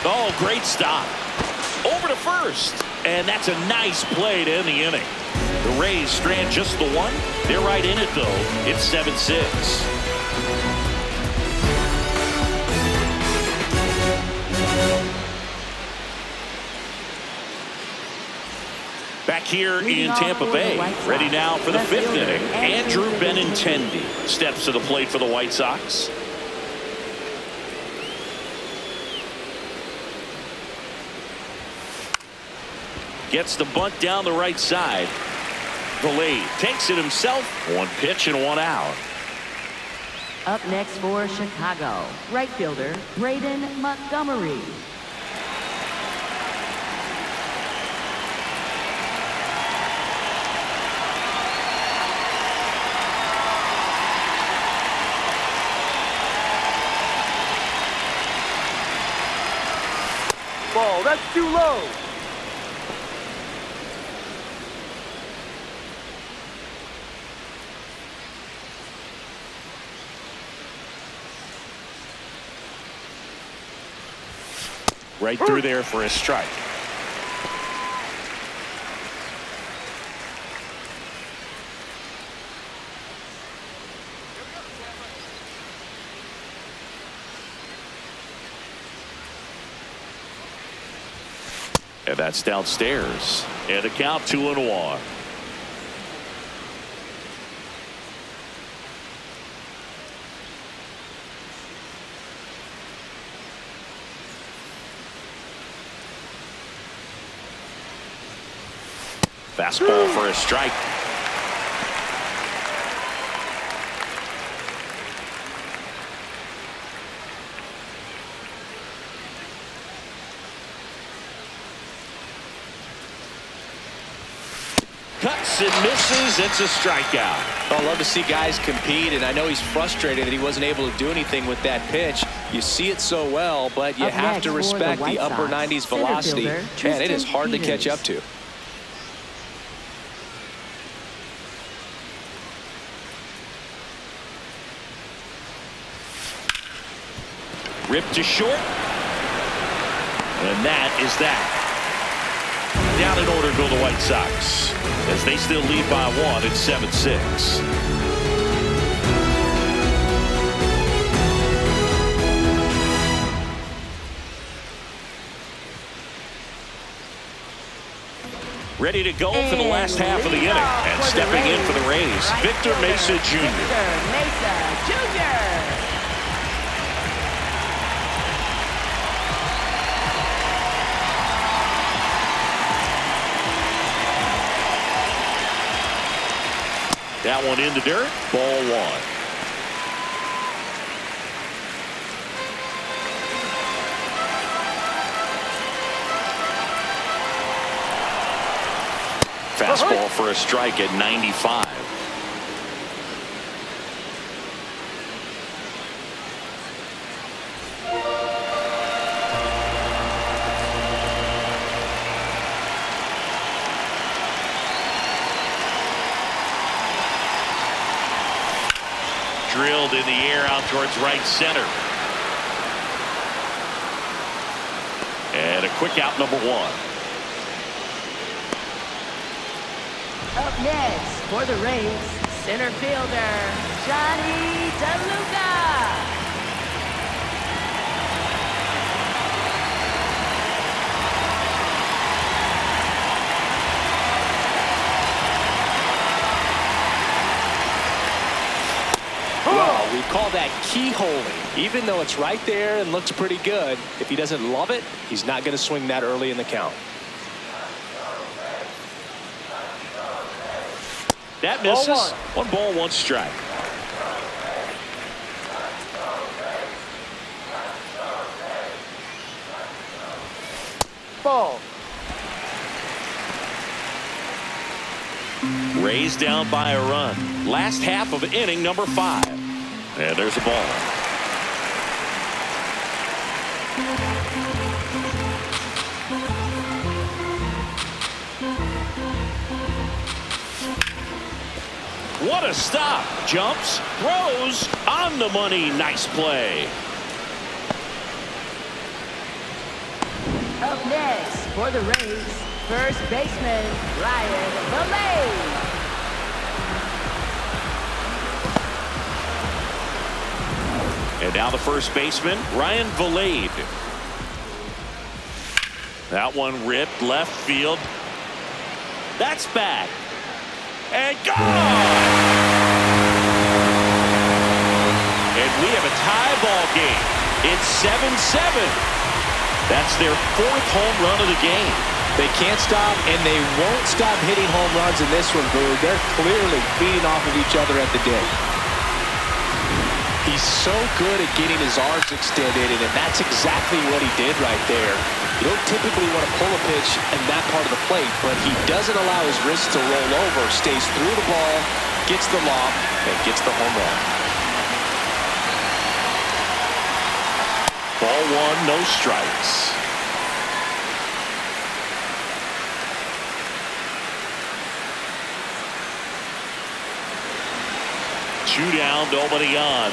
Oh, great stop. Over to first. And that's a nice play to end the inning. The Rays strand just the 1. They're right in it, though. It's 7-6. Back here in Tampa Bay, ready now for the 5th inning. Andrew Benintendi steps to the plate for the White Sox. Gets the bunt down the right side. Valade takes it himself. 1 pitch and 1 out. Up next for Chicago, right fielder Braden Montgomery. Ball. That's too low. Right through there for a strike. And that's downstairs. And the count 2-1. Fastball for a strike. Cuts and misses. It's a strikeout. I love to see guys compete, and I know he's frustrated that he wasn't able to do anything with that pitch. You see it so well, but you have to respect the upper 90s velocity. Man, it is hard to catch up to. Ripped to short. And that is that. Down in order go the White Sox as they still lead by 1 at 7-6. Ready to go for the last half of the inning. And stepping in for the Rays, Victor Mesa Jr. Victor Mesa Jr. That one in the dirt. Ball 1. Fastball for a strike at 95. Drilled in the air out towards right center. And a quick out, number 1. Up next for the Rays, center fielder, Johnny DeLuca. Well, we call that keyholing. Even though it's right there and looks pretty good, if he doesn't love it, he's not going to swing that early in the count. That misses. 1 ball, 1 strike. Ball. Rays down by a run. Last half of inning number 5. And there's a ball. What a stop. Jumps, throws, on the money. Nice play. Up next for the Rays, first baseman, Ryan Valade. And now the first baseman, Ryan Valade. That one ripped left field. That's back. And gone! And we have a tie ball game. It's 7-7. That's their 4th home run of the game. They can't stop, and they won't stop hitting home runs in this one, Boo. They're clearly feeding off of each other at the dick. He's so good at getting his arms extended, and that's exactly what he did right there. You don't typically want to pull a pitch in that part of the plate, but he doesn't allow his wrists to roll over, stays through the ball, gets the lob, and gets the home run. Ball 1, no strikes. Two down, nobody on.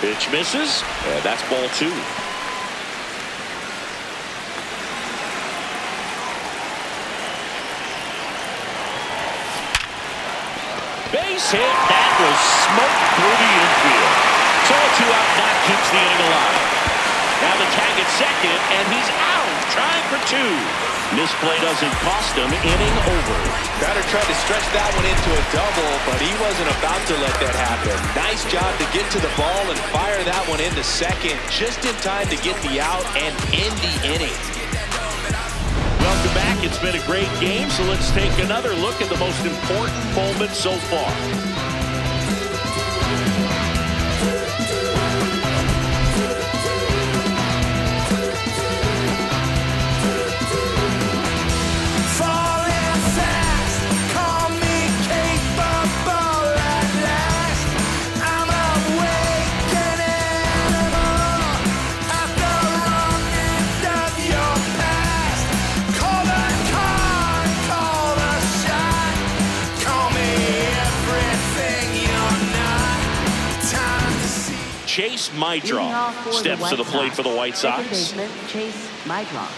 Pitch misses, and that's ball 2. Base hit. That was smoke through the infield. So a 2-out knock keeps the inning alive. Now the tag at second, and he's out, trying for 2. Misplay doesn't cost him. Inning over. Batter tried to stretch that one into a double, but he wasn't about to let that happen. Nice job to get to the ball and fire that one into second, just in time to get the out and end the inning. Welcome back. It's been a great game, so let's take another look at the most important moment so far. Chase Mydron steps to the plate for the White Sox. Second baseman, Chase Mydron.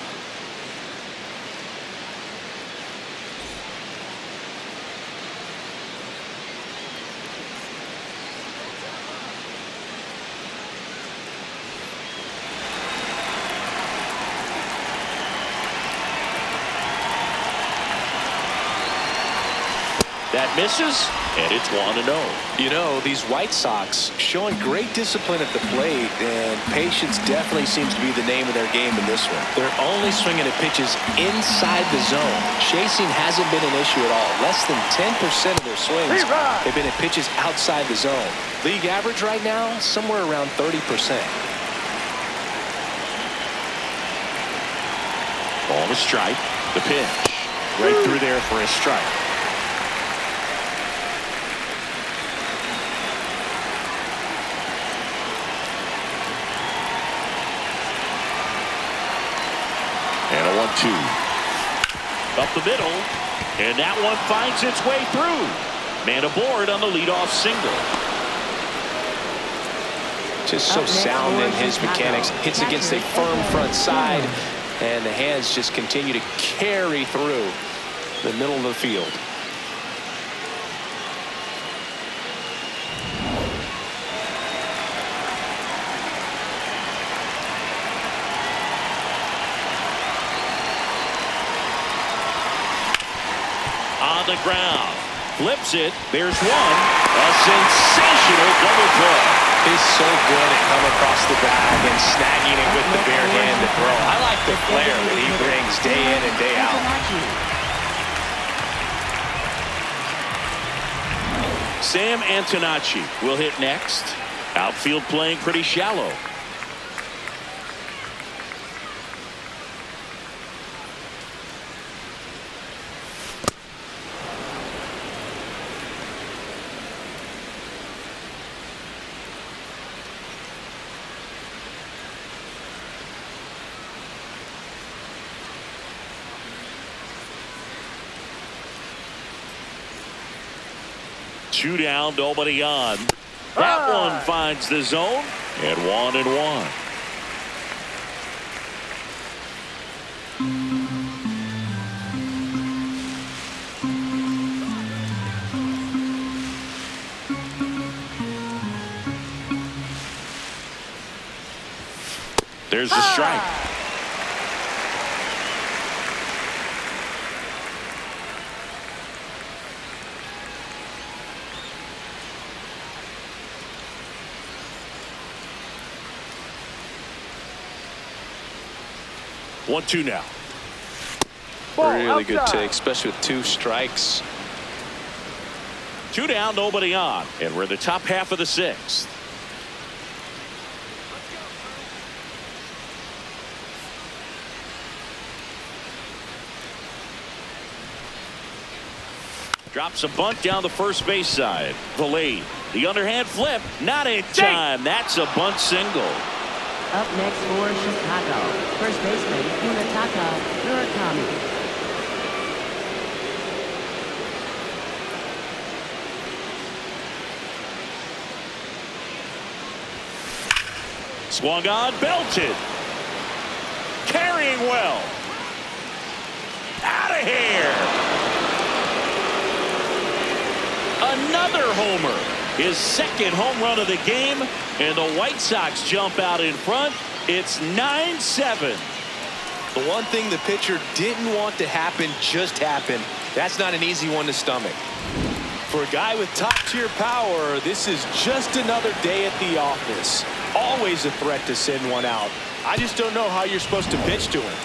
That misses, and it's 1-0. You know, these White Sox showing great discipline at the plate, and patience definitely seems to be the name of their game in this one. They're only swinging at pitches inside the zone. Chasing hasn't been an issue at all. Less than 10% of their swings have been at pitches outside the zone. League average right now, somewhere around 30%. Ball to strike. The pitch. Right through there for a strike. And a 1-2. Up the middle. And that one finds its way through. Man aboard on the leadoff single. Just so sound in his mechanics. Hits against a firm front side. And the hands just continue to carry through the middle of the field. On the ground. Flips it. There's one. A sensational double play. He's so good at coming across the bag and snagging it with the bare hand to throw. I like the flair that he brings day in and day out. Sam Antonacci will hit next. Outfield playing pretty shallow. Two down, nobody on. That one finds the zone, and 1-1. There's the strike. One, two now. Really good take, especially with 2 strikes. Two down, nobody on, and we're in the top half of the 6th. Drops a bunt down the first base side. Delayed. The underhand flip, not in time. That's a bunt single. Up next for Chicago, first baseman Munetaka Murakami. Swung on, belted. Carrying well. Out of here. Another homer. His second home run of the game, and the White Sox jump out in front. It's 9-7. The one thing the pitcher didn't want to happen just happened. That's not an easy one to stomach. For a guy with top-tier power, this is just another day at the office. Always a threat to send one out. I just don't know how you're supposed to pitch to him.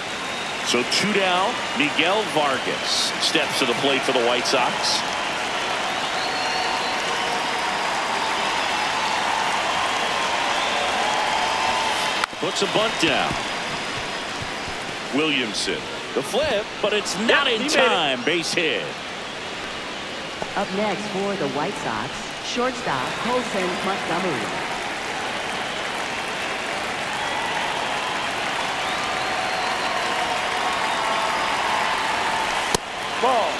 So two down, Miguel Vargas steps to the plate for the White Sox. Puts a bunt down. Williamson, the flip, but it's not in time. Base hit. Up next for the White Sox, shortstop Colson Montgomery. Ball.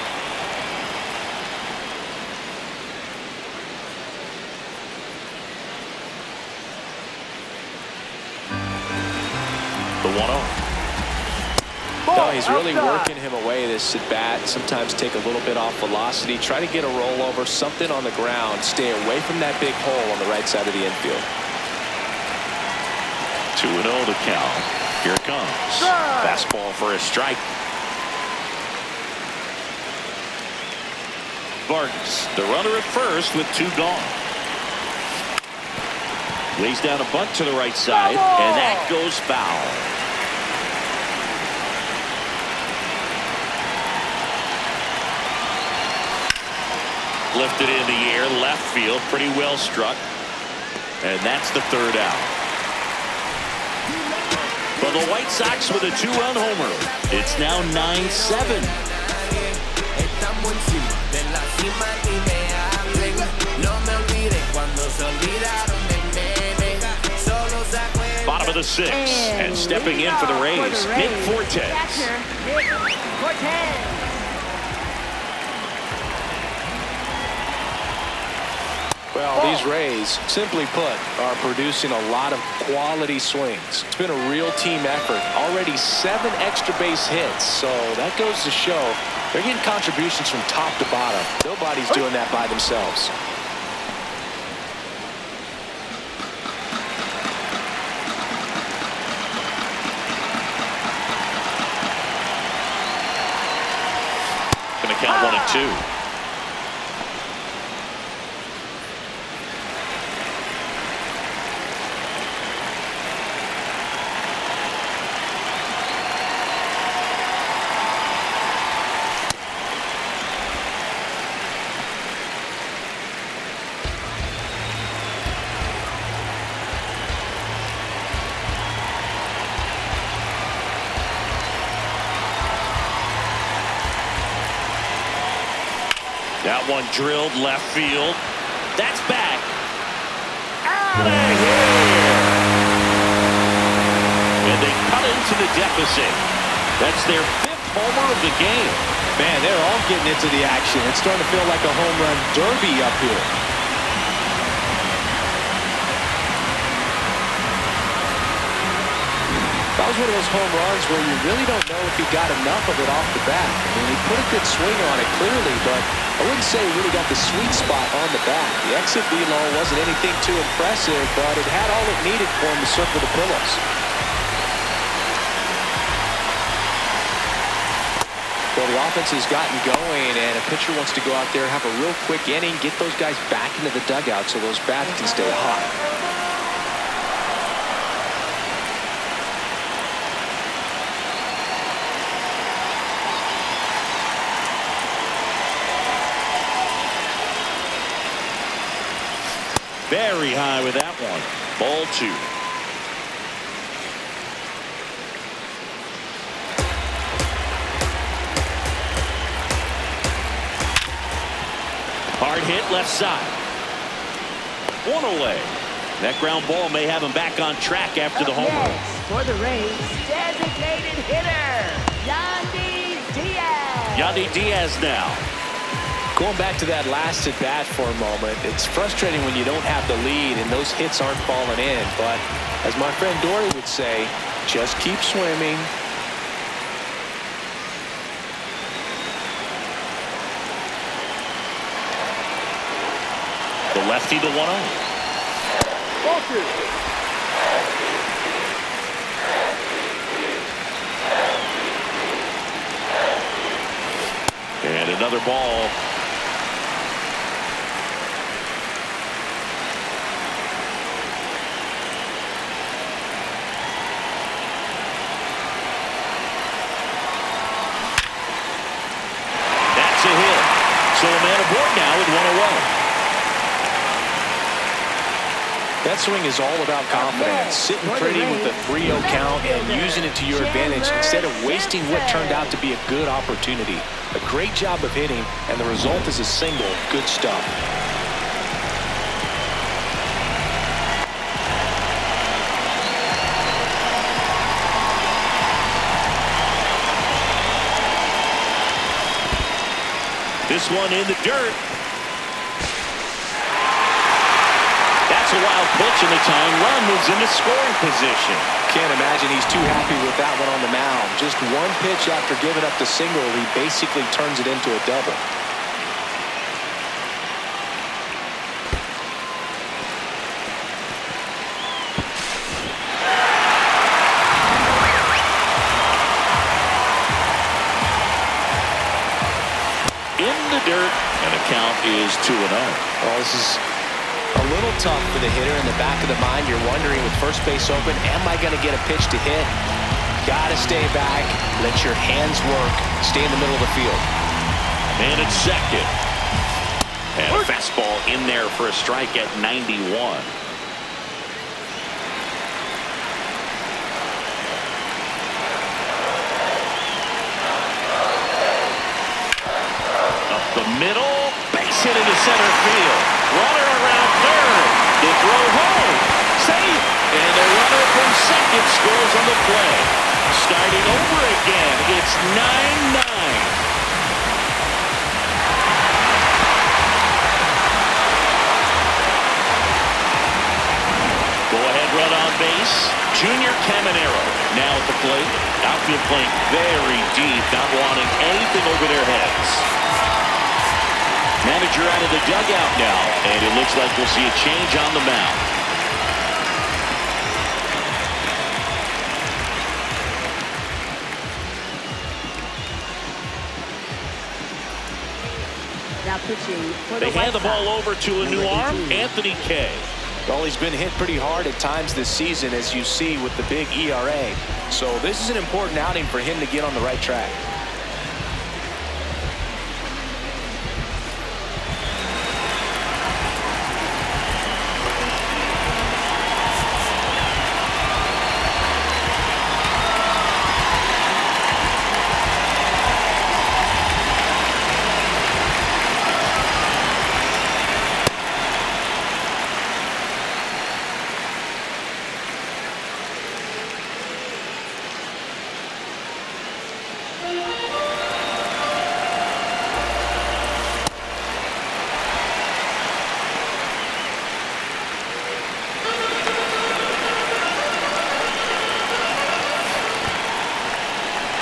The 1-0. No, he's really working him away this at bat. Sometimes take a little bit off velocity. Try to get a rollover, something on the ground. Stay away from that big hole on the right side of the infield. 2-0 to count. Here it comes. Fastball for a strike. Vargas, the runner at first with 2 gone. Lays down a bunt to the right side, and that goes foul. Lifted in the air, left field, pretty well struck. And that's the 3rd out. For the White Sox with a 2-run homer. It's now 9-7. Bottom of the 6th, and stepping in for the Rays, Nick Fortes. Nick Fortes. Well, these Rays, simply put, are producing a lot of quality swings. It's been a real team effort. Already 7 extra base hits, so that goes to show they're getting contributions from top to bottom. Nobody's doing that by themselves. Gonna count 1-2. That one drilled left field. That's back. Out of here. And they cut into the deficit. That's their 5th homer of the game. Man, they're all getting into the action. It's starting to feel like a home run derby up here. That was one of those home runs where you really don't know if he got enough of it off the bat. I mean, he put a good swing on it clearly, but I wouldn't say he really got the sweet spot on the bat. The exit velo wasn't anything too impressive, but it had all it needed for him to circle the pillows. Well, the offense has gotten going, and a pitcher wants to go out there, have a real quick inning, get those guys back into the dugout so those bats can stay hot. Very high with that one. Ball 2. Hard hit left side. 1 away. That ground ball may have him back on track after the homer. Next for the Rays, designated hitter, Yandy Diaz. Yandy Diaz now. Going back to that last at bat for a moment, it's frustrating when you don't have the lead and those hits aren't falling in. But as my friend Dory would say, just keep swimming. The lefty, the 1-0. And another ball. That's a hit. So a man aboard now with 1 away. That swing is all about confidence. Sitting pretty with a 3-0 count and using it to your advantage instead of wasting what turned out to be a good opportunity. A great job of hitting, and the result is a single. Good stuff. This one in the dirt. That's a wild pitch, and the tying run moves into scoring position. Can't imagine he's too happy with that one on the mound. Just one pitch after giving up the single, he basically turns it into a double. In the dirt, and the count is 2-0. Well, this is a little tough for the hitter. In the back of the mind, you're wondering with first base open, am I going to get a pitch to hit? Gotta stay back, let your hands work, stay in the middle of the field. And it's second. And a fastball in there for a strike at 91. Up the middle, base hit into center field. Runner around third. The throw home. Safe. And the runner from second scores on the play. Starting over again. It's 9-9. Junior Caminero now at the plate. Outfield playing very deep, not wanting anything over their heads. Manager out of the dugout now, and it looks like we'll see a change on the mound. Now pitching for They hand the White ball Sox. over to a new Number arm, 18. Anthony Kay. Well, he's been hit pretty hard at times this season, as you see with the big ERA. So this is an important outing for him to get on the right track.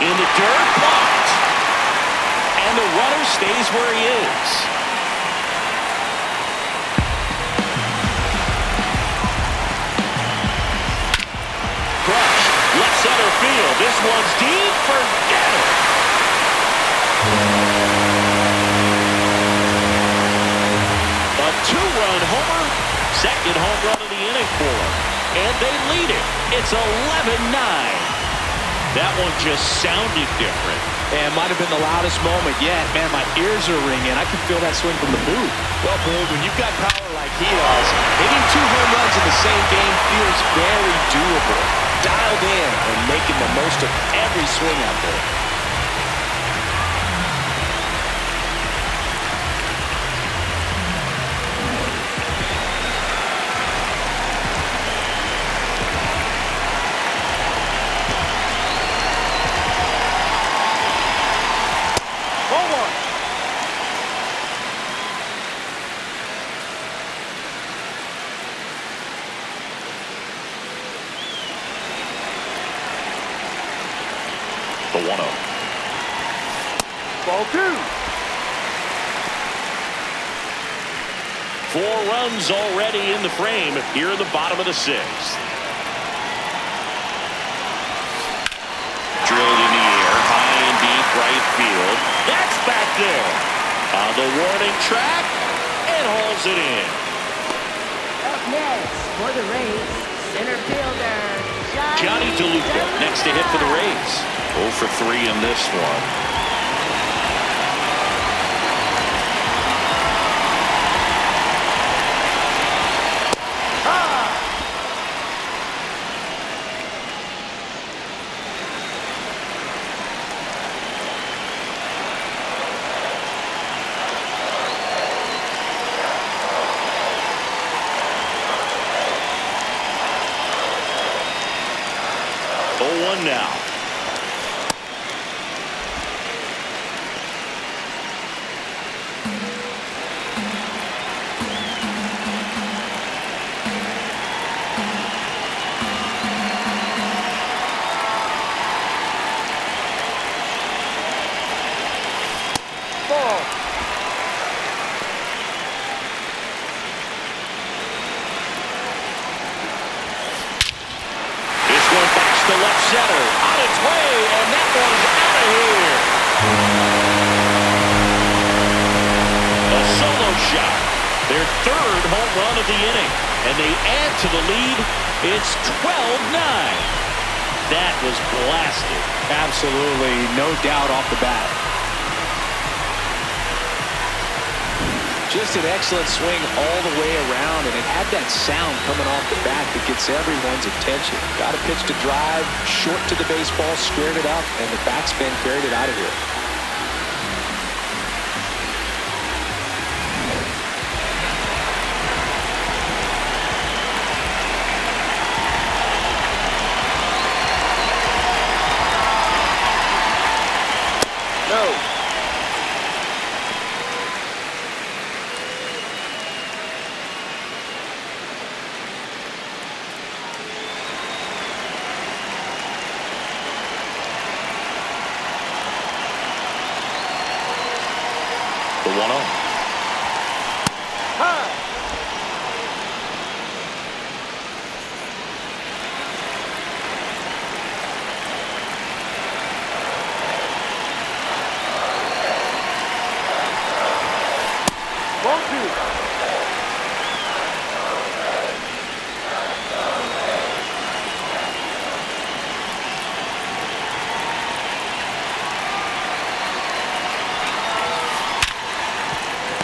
In the dirt, blocked. And the runner stays where he is. Crush, left center field. This one's deep. Forget it. A two-run homer. Second home run of the inning for him. And they lead it. It's 11-9. That one just sounded different. And might have been the loudest moment yet. Man, my ears are ringing. I can feel that swing from the booth. Well, Boog, when you've got power like he does, hitting 2 home runs in the same game feels very doable. Dialed in and making the most of every swing out there. The 1-0. Ball 2. 4 runs already in the frame here in the bottom of the 6th. Drilled in the air, high and deep right field. That's back there. On the warning track, and hauls it in. Up next for the Rays, center fielder Johnny DeLuca next to hit for the Rays. 0 for 3 in this one. Now. Ball. This one backs to left center. On its way, and that one's out of here. A solo shot. Their 3rd home run of the inning. And they add to the lead. It's 12-9. That was blasted. Absolutely, no doubt off the bat. Just an excellent swing all the way around, and it had that sound coming off the bat that gets everyone's attention. Got a pitch to drive, short to the baseball, squared it up, and the backspin carried it out of here. No. 1-0. High.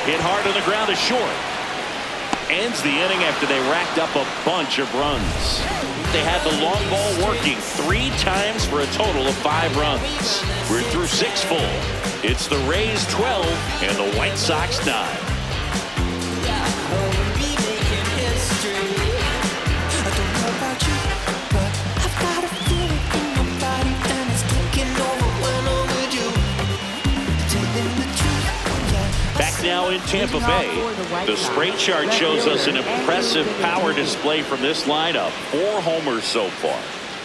Hit hard on the ground is short. Ends the inning after they racked up a bunch of runs. They had the long ball working 3 times for a total of 5 runs. We're through 6 full. It's the Rays 12 and the White Sox 9. Back now in Tampa Bay, the spray chart shows us an impressive power display from this lineup. 4 homers so far.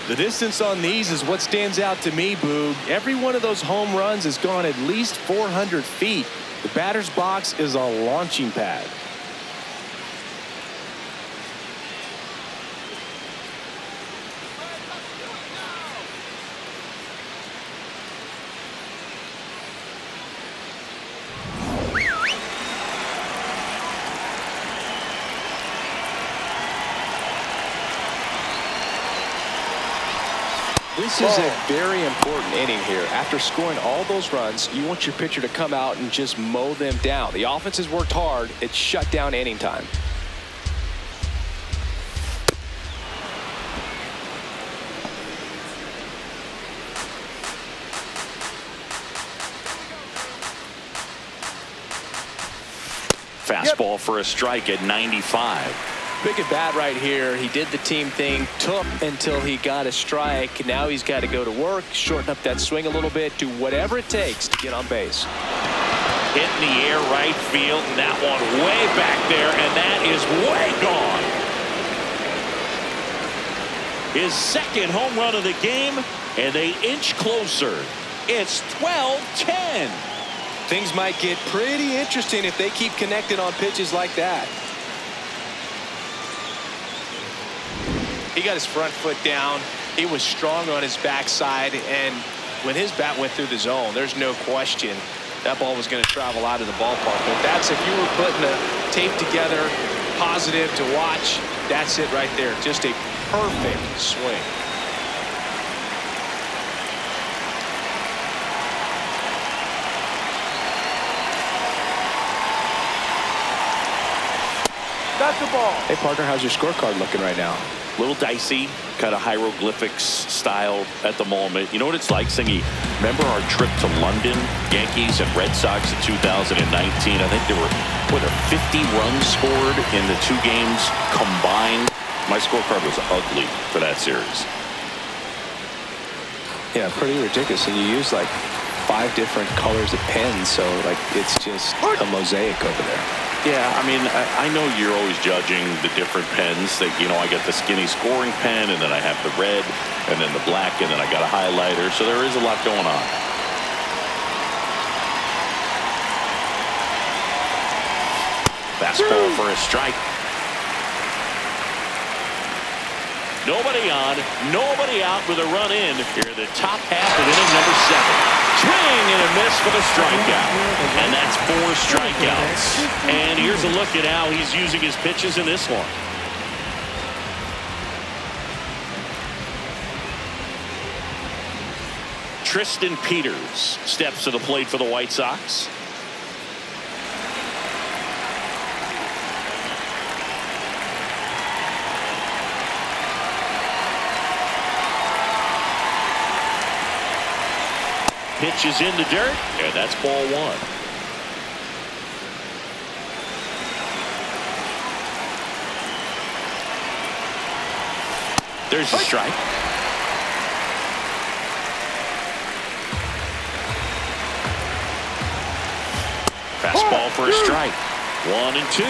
The distance on these is what stands out to me, Boog. Every one of those home runs has gone at least 400 feet. The batter's box is a launching pad. This is a very important inning here. After scoring all those runs, you want your pitcher to come out and just mow them down. The offense has worked hard. It's shut down inning time. Fastball for a strike at 95. Big at bat right here. He did the team thing, took until he got a strike. Now he's got to go to work, shorten up that swing a little bit, do whatever it takes to get on base. Hit in the air right field, and that one way back there, and that is way gone. His second home run of the game, and they inch closer. It's 12-10. Things might get pretty interesting if they keep connected on pitches like that. He got his front foot down. He was strong on his backside, and when his bat went through the zone, there's no question that ball was going to travel out of the ballpark. But that's, if you were putting a tape together, positive to watch, that's it right there. Just a perfect swing. That's the ball. Hey, partner, how's your scorecard looking right now? A little dicey, kind of hieroglyphics style at the moment. You know what it's like, Singy? Remember our trip to London, Yankees and Red Sox in 2019? I think there were 50 runs scored in the 2 games combined. My scorecard was ugly for that series. Yeah, pretty ridiculous. And you use like 5 different colors of pens, so like it's just a mosaic over there. Yeah, I mean, I know you're always judging the different pens. That, you know, I got the skinny scoring pen, and then I have the red, and then the black, and then I got a highlighter. So there is a lot going on. Fastball for a strike. Nobody on, nobody out with a run in here in the top half of inning number 7. Swing and a miss for the strikeout. And that's 4 strikeouts. And here's a look at how he's using his pitches in this one. Tristan Peters steps to the plate for the White Sox. Pitch is in the dirt, and that's ball 1. There's the strike. Fastball for a strike. 1 and 2.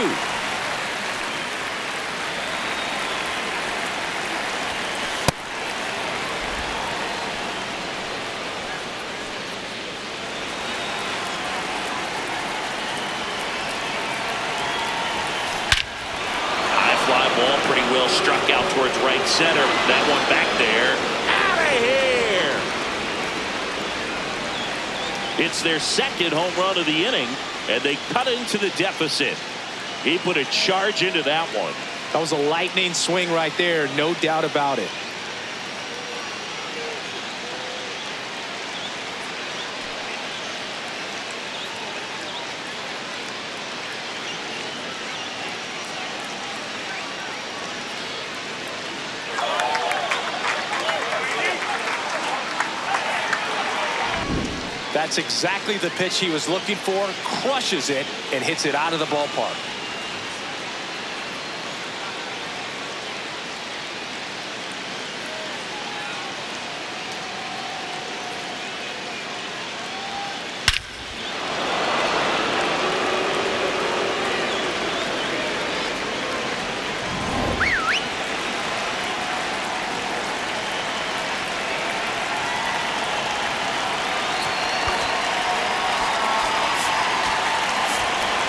struck out towards right center. That one back there. Out of here! It's their second home run of the inning, and they cut into the deficit. He put a charge into that one. That was a lightning swing right there, no doubt about it. That's exactly the pitch he was looking for. Crushes it and hits it out of the ballpark.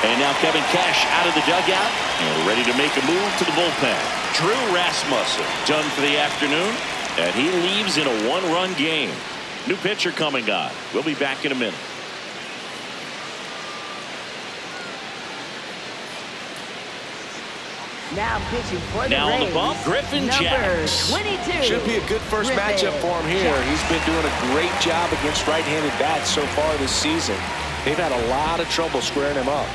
And now Kevin Cash out of the dugout and ready to make a move to the bullpen. Drew Rasmussen done for the afternoon, and he leaves in a one-run game. New pitcher coming on. We'll be back in a minute. Now pitching for the Now on Rays, the bump, Griffin number Jacks. 22. Should be a good first Griffin matchup for him here. Jacks. He's been doing a great job against right-handed bats so far this season. They've had a lot of trouble squaring him up.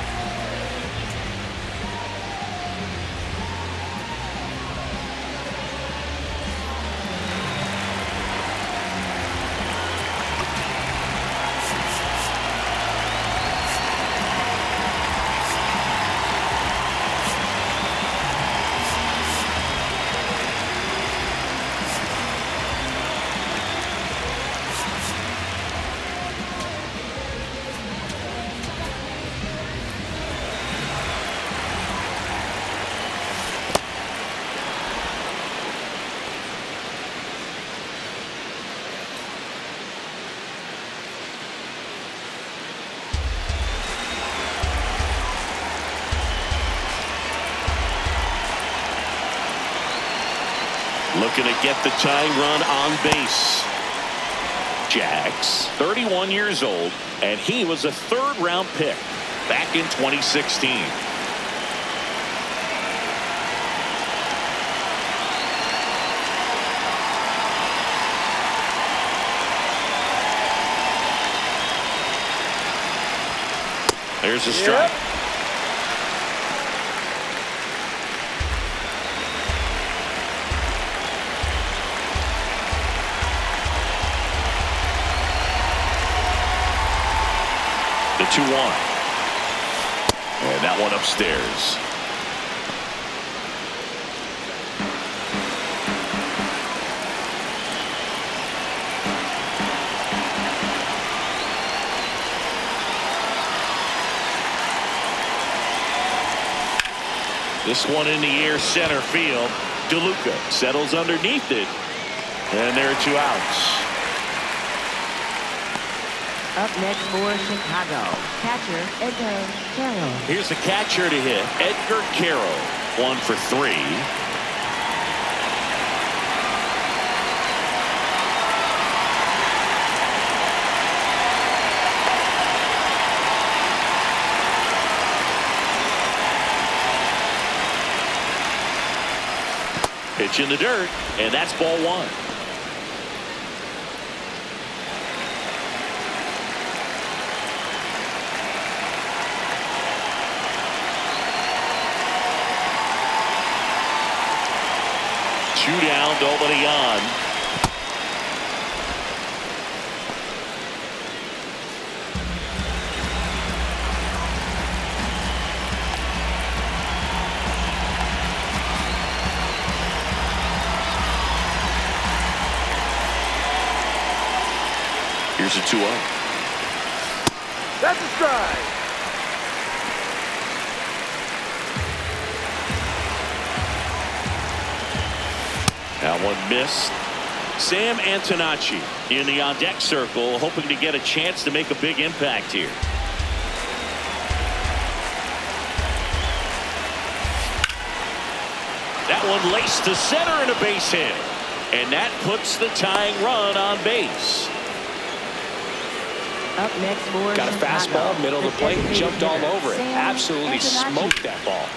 Looking to get the tying run on base. Jacks, 31 years old, and he was a third-round pick back in 2016. There's a strike. The 2-1. And that one upstairs. This one in the air center field. DeLuca settles underneath it. And there are 2 outs. Up next for Chicago, catcher Edgar Carroll. Here's the catcher to hit, Edgar Carroll. 1 for 3. Pitch in the dirt, and that's ball 1. Two down, nobody on. Here's a 2-0. That's a strike. That one missed. Sam Antonacci in the on-deck circle, hoping to get a chance to make a big impact here. That one laced to center and a base hit. And that puts the tying run on base. Up next for Got a Chicago, fastball, middle of the plate, jumped all over it. Absolutely smoked that ball.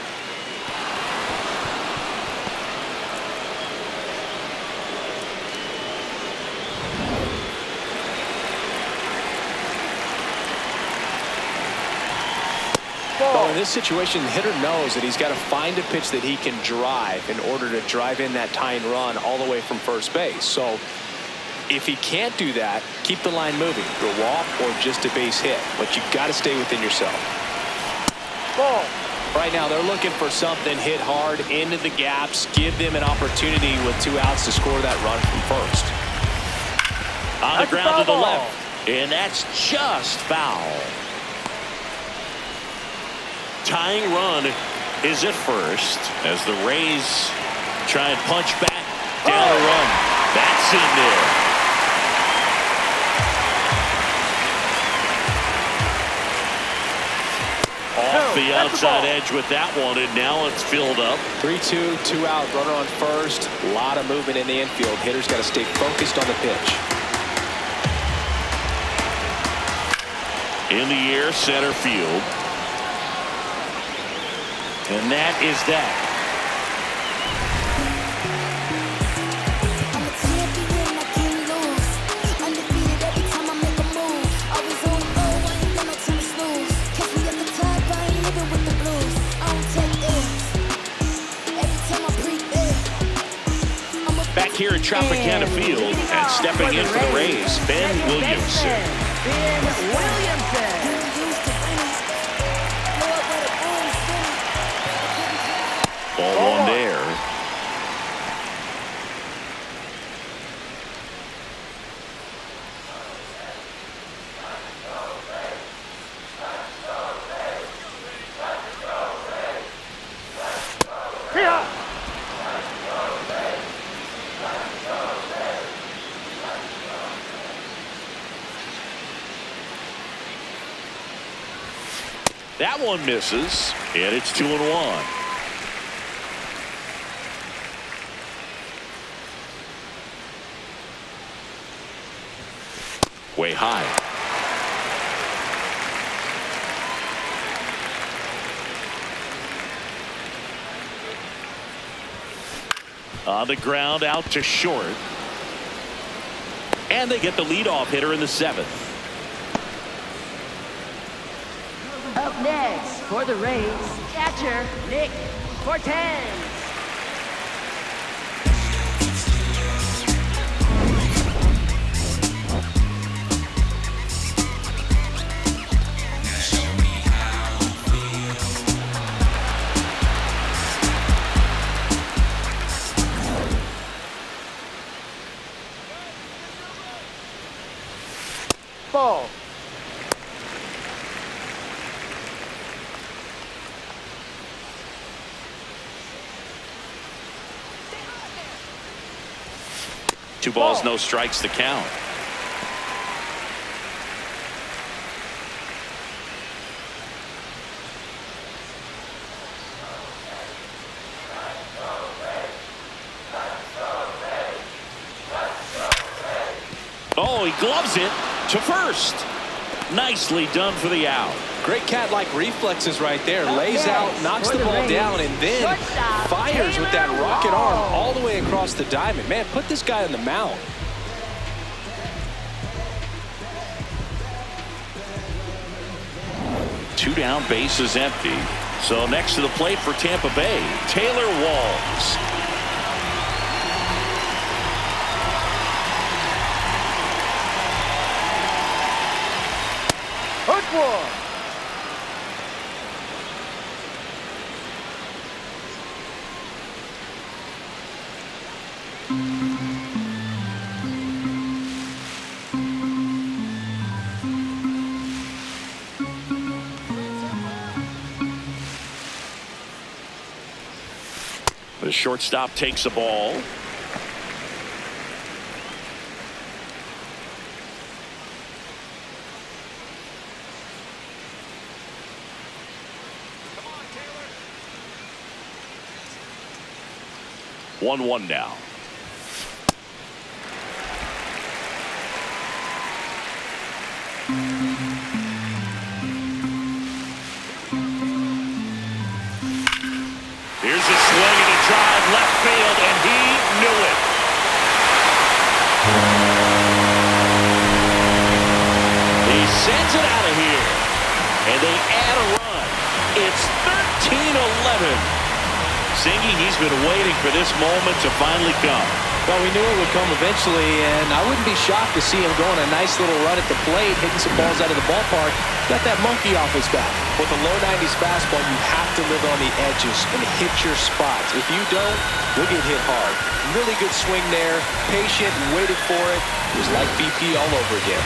Well, in this situation, the hitter knows that he's got to find a pitch that he can drive in order to drive in that tying run all the way from first base. So if he can't do that, keep the line moving, through a walk or just a base hit. But you've got to stay within yourself. Ball. Right now, they're looking for something hit hard into the gaps, give them an opportunity with 2 outs to score that run from first. On the ground to the left, and that's just foul. Tying run is at first as the Rays try and punch back down a run. That's in there. Off the outside edge with that one, and now it's filled up. 3-2, 2 out, runner on first. A lot of movement in the infield. Hitter's got to stay focused on the pitch. In the air, center field. And that is that. I'm a champion, I can't lose. Undefeated every time I make a move. Always on go, I ain't got no time to snooze. Catch me at the top, I ain't living with the blues. I don't take L's. Every time I breathe in. Back here at Tropicana Field and stepping in for the Rays, Ben Williamson. Ben Williamson. Ball one there. That one misses, and it's 2-1. Way high. On the ground, out to short. And they get the leadoff hitter in the 7th. Up next for the Rays, catcher Nick Cortez. Ball. Two balls, no strikes to count. Oh, he gloves it to first. Nicely done for the out. Great cat-like reflexes right there. Lays out, knocks the ball down, and then fires with that rocket arm all the way across the diamond. Man, put this guy on the mound. Two down, bases empty. So next to the plate for Tampa Bay, Taylor Walls. Hook one. The shortstop takes a ball. 1-1 now. Here's a swing and a drive left field, and he knew it. He sends it out of here, and they add a run. It's 13-11. Singy, he's been waiting for this moment to finally come. Well, we knew it would come eventually, and I wouldn't be shocked to see him go on a nice little run at the plate, hitting some balls out of the ballpark. Got that monkey off his back. With a low 90s fastball, you have to live on the edges and hit your spots. If you don't, you'll get hit hard. Really good swing there, patient and waited for it. It was like BP all over again.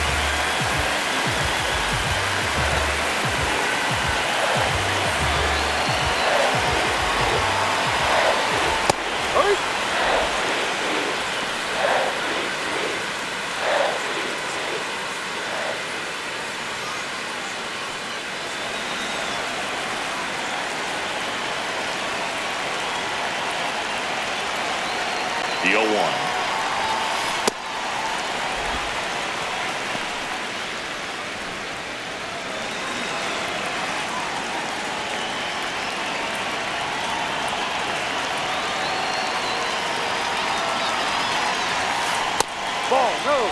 The 0-1. Ball, no.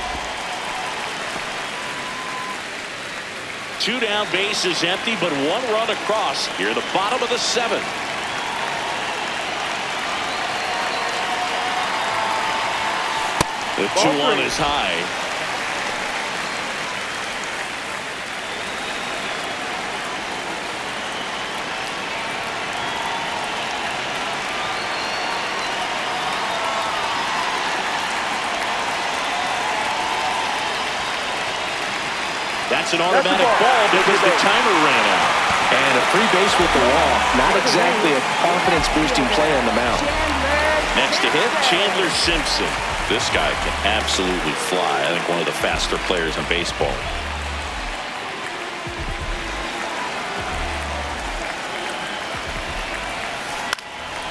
2 down, base is empty, but 1 run across here at the bottom of the 7th. The 2-1 is high. That's an automatic ball because the timer ran out. And a free base with the walk. Not exactly a confidence-boosting play on the mound. Next to hit, Chandler Simpson. This guy can absolutely fly. I think one of the faster players in baseball.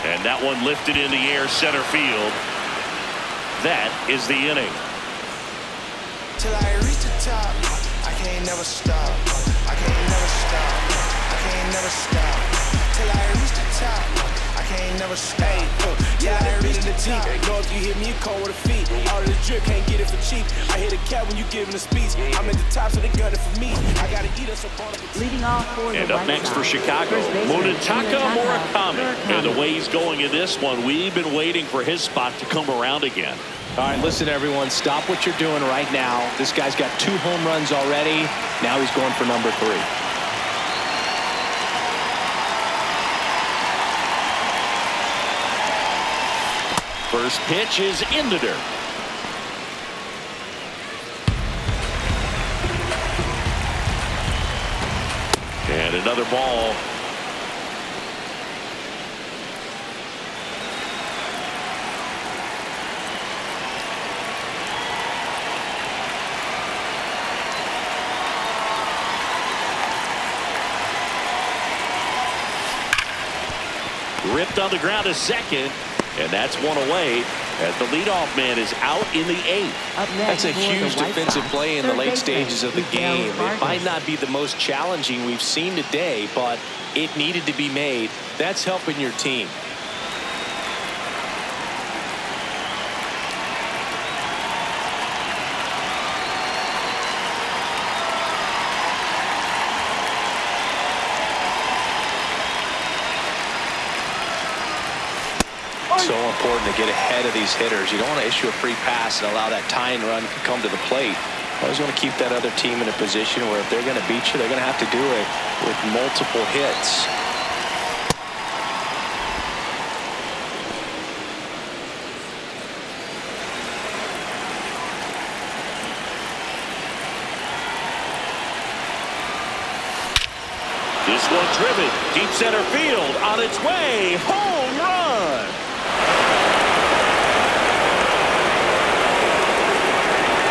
And that one lifted in the air center field. That is the inning. Till I reach the top, I can't never stop. I can't never stop. I can't never stop. Till I reach the top, I can't never stop. Yeah, I reach the top. Know if you hit me, you come with a feet. All of the drip, can't get it for cheap. I hit a cat when you giving a speech. I'm at the top, so they gunning for me. I gotta eat us a ball. Leading off for and the up next for Chicago, Munetaka Murakami. And the way he's going in this one, we've been waiting for his spot to come around again. All right, listen, everyone. Stop what you're doing right now. This guy's got 2 home runs already. Now he's going for number 3. First pitch is in the dirt. And another ball. Ripped on the ground to second, and that's one away as the leadoff man is out in the 8th. That's a huge defensive play in the late stages of the game. It might not be the most challenging we've seen today, but it needed to be made. That's helping your team. So important to get ahead of these hitters. You don't want to issue a free pass and allow that tying run to come to the plate. Always want to keep that other team in a position where if they're going to beat you, they're going to have to do it with multiple hits. This one driven deep center field on its way. Home run.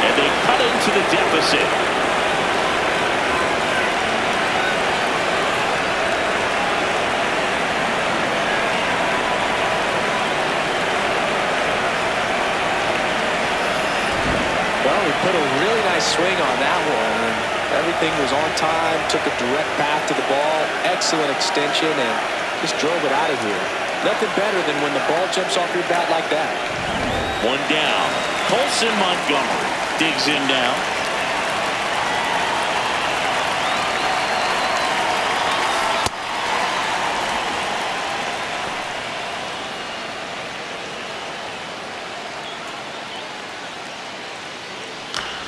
And they cut into the deficit. everything was on time, took a direct path to the ball, excellent extension, and just drove it out of here. Nothing better than when the ball jumps off your bat like that. One down. Colson Montgomery digs in now.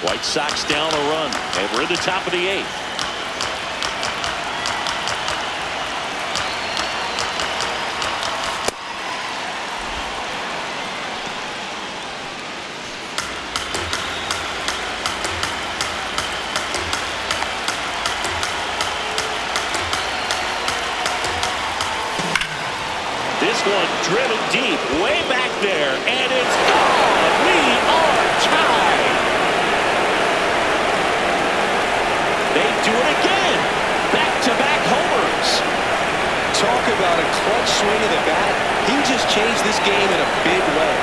White Sox down a run, and we're at the top of the 8th. This one driven deep, way back there, and it's gone. We are tied. They do it again. Back-to-back homers. Talk about a clutch swing of the bat. He just changed this game in a big way.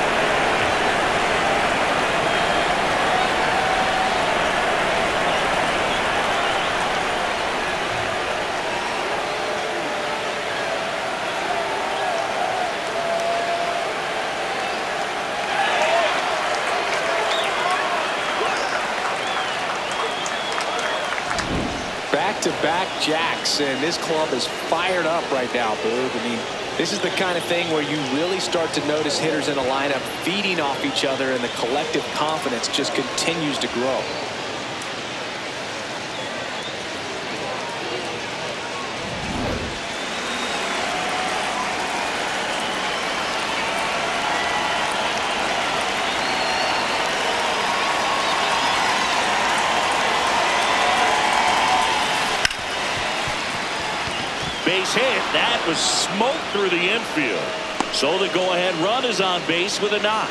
Back-to-back jacks, and this club is fired up right now, Boog. I mean, this is the kind of thing where you really start to notice hitters in a lineup feeding off each other, and the collective confidence just continues to grow. Base hit. That was smoke through the infield. So the go-ahead run is on base with a knock.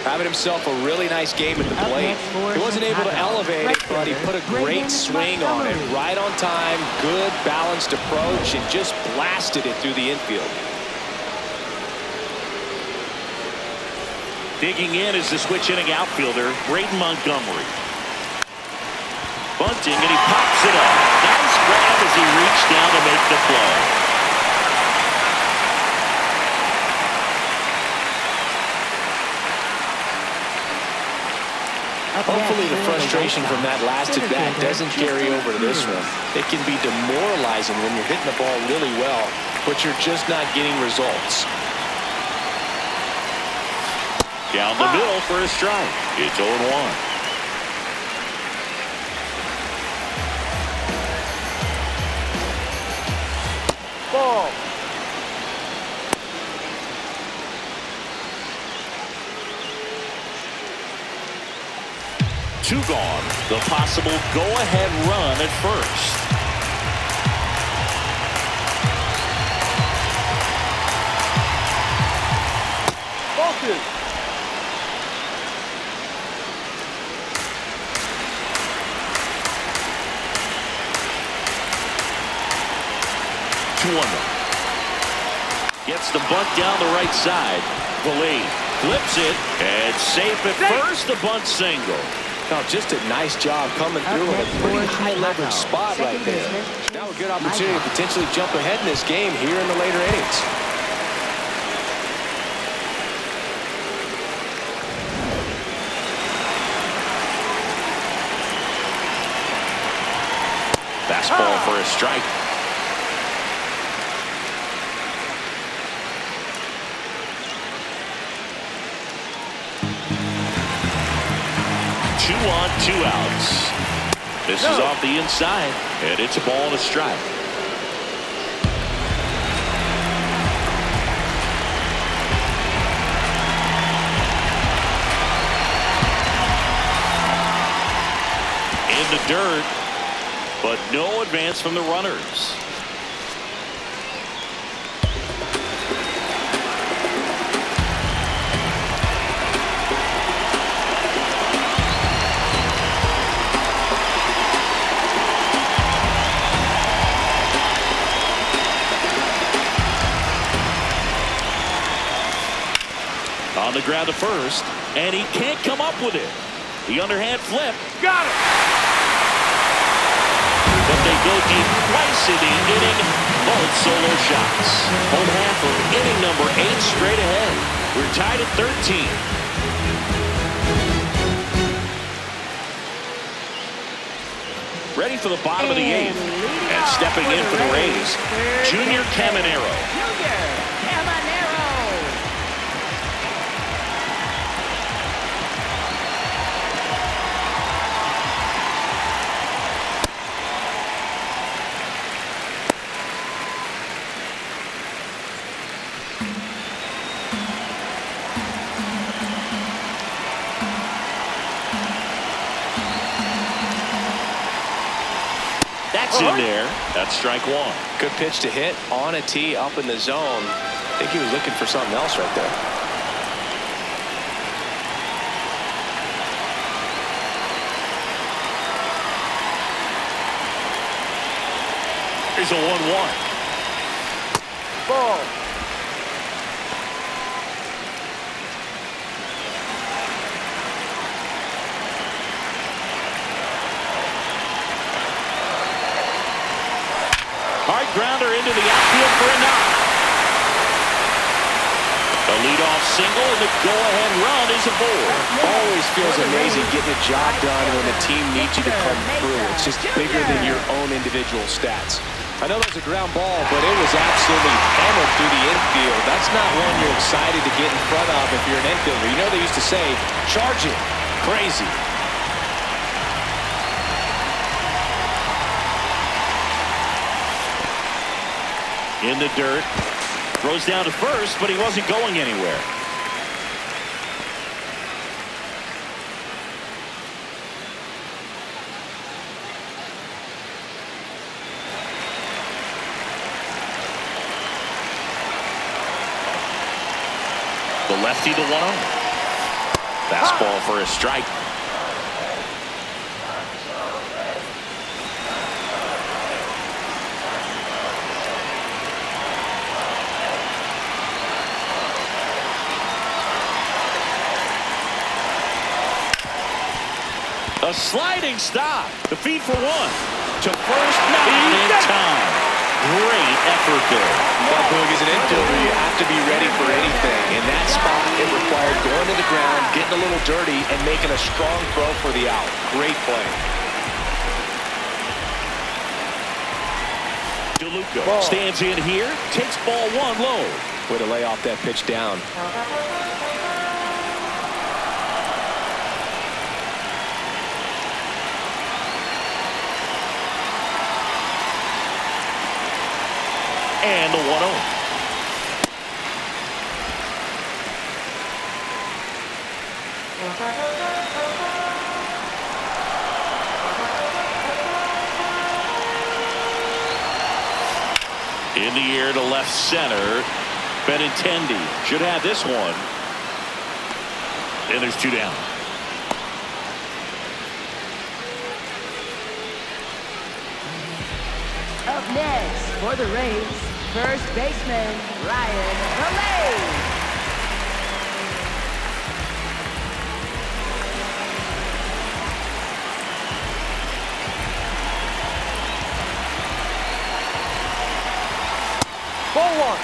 Having himself a really nice game at the plate. He wasn't able to elevate it, but he put a great swing on it. Right on time, good balanced approach, and just blasted it through the infield. Digging in is the switch-hitting outfielder, Braden Montgomery. Bunting, and he pops it up. Nice grab as he reached down to make the play. Hopefully the frustration from that last at bat doesn't carry over to this one. It can be demoralizing when you're hitting the ball really well, but you're just not getting results. Down the middle for a strike. It's 0-1. Ball. Two gone. The possible go-ahead run at first. Focus. Gets the bunt down the right side. The lead. Flips it. And safe at first. The bunt single. Oh, just a nice job coming through in a pretty high leverage spot right there. Now a good opportunity to potentially jump ahead in this game here in the later innings. Fastball for a strike. Two on, two outs. This is off the inside, and it's a ball and a strike. In the dirt, but no advance from the runners. On the ground to first, and he can't come up with it. The underhand flip. Got it. go deep twice in the inning. Both solo shots. Home half of inning number 8 straight ahead. We're tied at 13. Ready for the bottom of the 8th. And stepping in for the Rays, Junior Caminero. That's in there. That's strike 1. Good pitch to hit on a tee up in the zone. I think he was looking for something else right there. Here's a 1-1. Ball. Hard grounder into the outfield for a knock. The leadoff single and the go-ahead run is aboard. Always feels amazing getting a job done when the team needs you to come through. It's just bigger than your own individual stats. I know that was a ground ball, but it was absolutely hammered through the infield. That's not one you're excited to get in front of if you're an infielder. You know they used to say, charge it. Crazy. In the dirt. Throws down to first, but he wasn't going anywhere. The lefty to 1-0. Fastball for a strike. A sliding stop. The feed for 1. To first, not in time. Great effort there. Well, Boog, as an infielder, you have to be ready for anything. In that spot, it required going to the ground, getting a little dirty, and making a strong throw for the out. Great play. DeLuca stands in here, takes ball 1 low. Way to lay off that pitch down. And the 1-0. In the air to left center. Benintendi should have this one. And there's 2 down. Up next for the Rays, first baseman Ryan Vallee. Ball 1.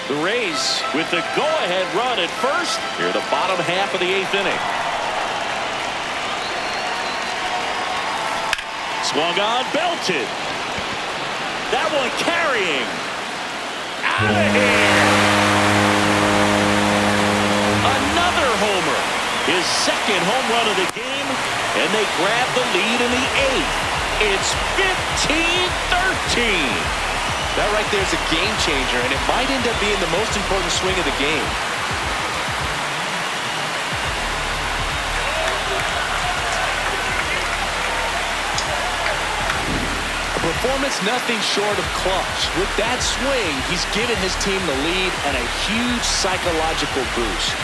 The Rays with the go-ahead run at first here the bottom half of the 8th inning. Swung on, belted. That one carrying. Out of here. Another homer. His second home run of the game, and they grab the lead in the 8th. It's 15-13. That right there is a game changer, and it might end up being the most important swing of the game. Performance nothing short of clutch. With that swing, he's given his team the lead and a huge psychological boost.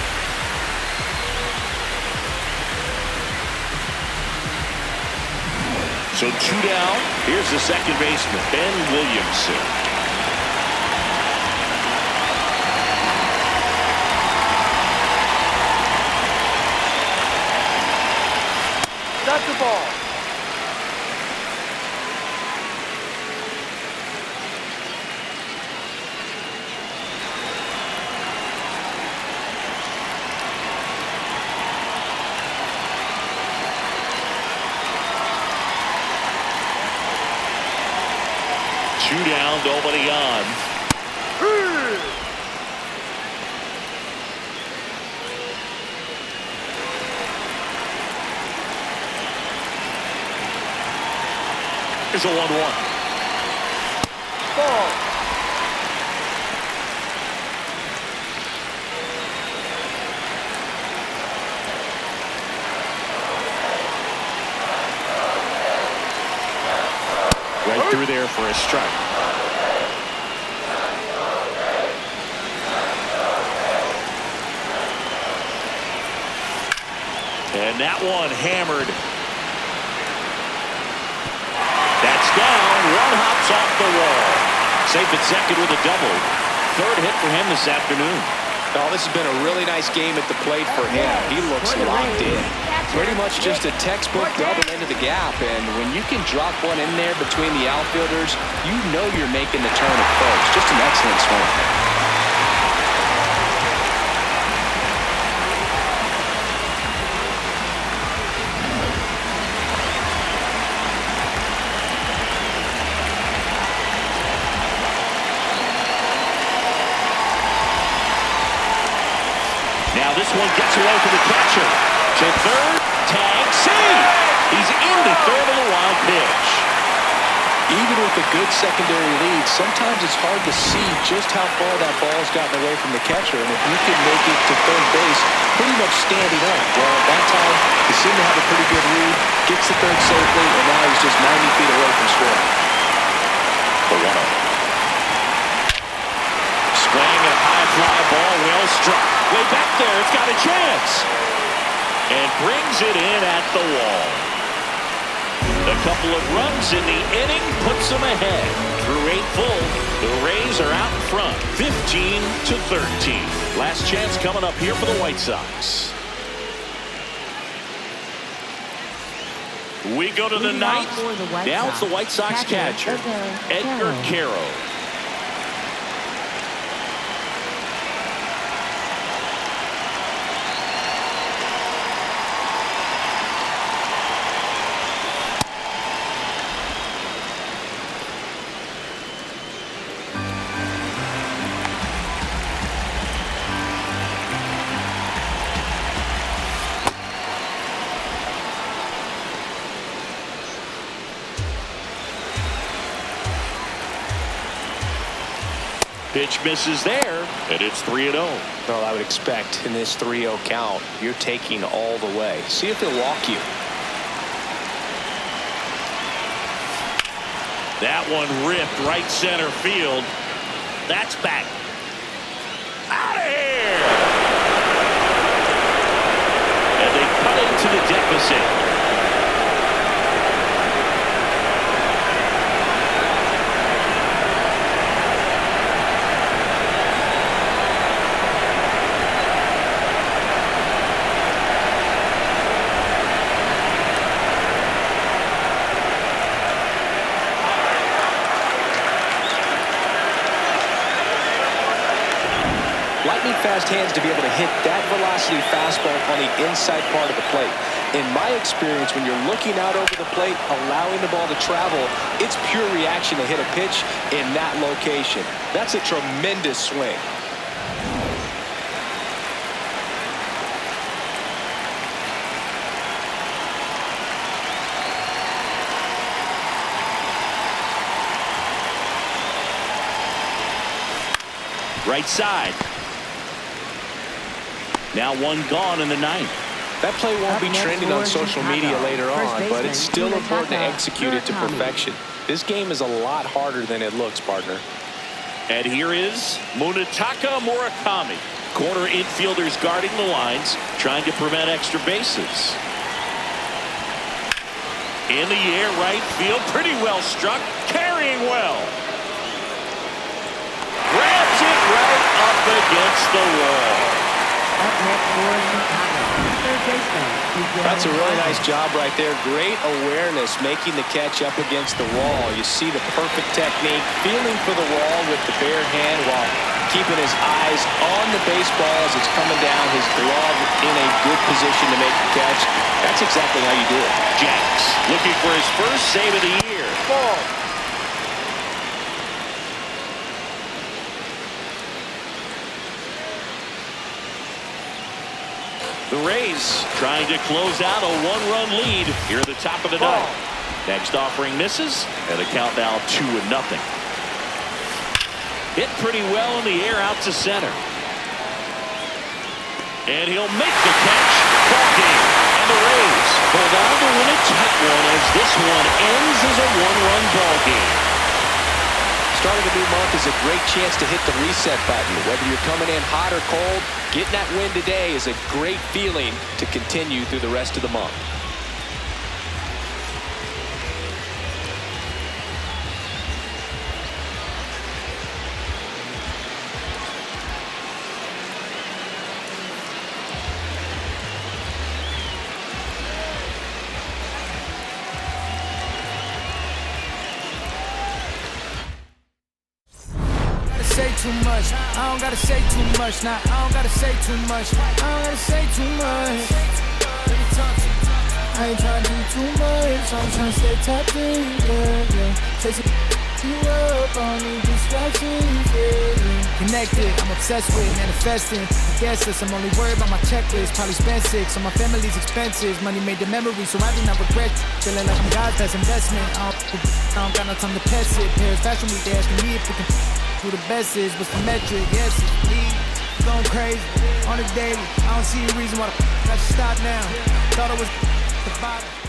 So 2 down. Here's the second baseman, Ben Williamson. That's the ball. Two down, nobody on. Here's a 1-1. Ball. Right through there for a strike. And that one hammered. That's down. One hops off the wall. Safe at second with a double. Third hit for him this afternoon. Oh, this has been a really nice game at the plate for him. He looks locked in. Pretty much just a textbook double into the gap. And when you can drop one in there between the outfielders, you know you're making the turn at first. Just an excellent swing. Now this one gets away from the catcher. To third, tag, see! He's into third on the wild pitch. Even with a good secondary lead, sometimes it's hard to see just how far that ball's gotten away from the catcher. And if you can make it to third base pretty much standing up, well, at that time, he seemed to have a pretty good read, gets to third safely, and now he's just 90 feet away from scoring. The 1-0. Swing and a high fly ball, well struck. Way back there, it's got a chance. And brings it in at the wall. A couple of runs in the inning puts them ahead. Through 8 full, the Rays are out in front, 15-13. Last chance coming up here for the White Sox. We go to the ninth. Now it's the White Sox catcher, Edgar Caro. Pitch misses there, and it's 3-0. Well, I would expect in this 3-0 count, you're taking all the way. See if he'll walk you. That one ripped right center field. That's back. Out of here! And they cut into the deficit. Fast hands to be able to hit that velocity fastball on the inside part of the plate. In my experience, when you're looking out over the plate, allowing the ball to travel, it's pure reaction to hit a pitch in that location. That's a tremendous swing. Right side. Now one gone in the ninth. That play won't be trending on social media later on, but it's still important to execute it to perfection. This game is a lot harder than it looks, partner. And here is Munetaka Murakami. Corner infielders guarding the lines, trying to prevent extra bases. In the air, right field, pretty well struck, carrying well. Grabs it right up against the wall. Up next for Chicago, third chase them. That's a really nice job right there. Great awareness, making the catch up against the wall. You see the perfect technique, feeling for the wall with the bare hand while keeping his eyes on the baseball as it's coming down, his glove in a good position to make the catch. That's exactly how you do it. Jacks looking for his first save of the year. Ball. The Rays trying to close out a one-run lead here at the top of the ninth. Next offering misses, and the count now 2-0. Hit pretty well in the air out to center. And he'll make the catch. Ball game. And the Rays hold on to win a tight one as this one ends as a one-run ball game. Starting a new month is a great chance to hit the reset button. Whether you're coming in hot or cold, getting that win today is a great feeling to continue through the rest of the month. Say too much, I don't gotta say too much. Nah, I don't gotta say too much. I don't gotta say too much. I ain't trying to do too much. I'm trying to stay tapped in, yeah. Chasing you up, I don't need distractions, yeah. Connected, I'm obsessed with manifesting. I guess this, I'm only worried about my checklist. Probably spent 6 on my family's expenses. Money made the memory, so I do not regret. Feeling like I'm God's best investment. I don't got no time to pass it. Paris Fashion Week, they asking me if we can. Who the best is, what's the metric? Yes, it's me. Going crazy on the daily. I don't see a reason why I should stop now. Thought it was the bottom.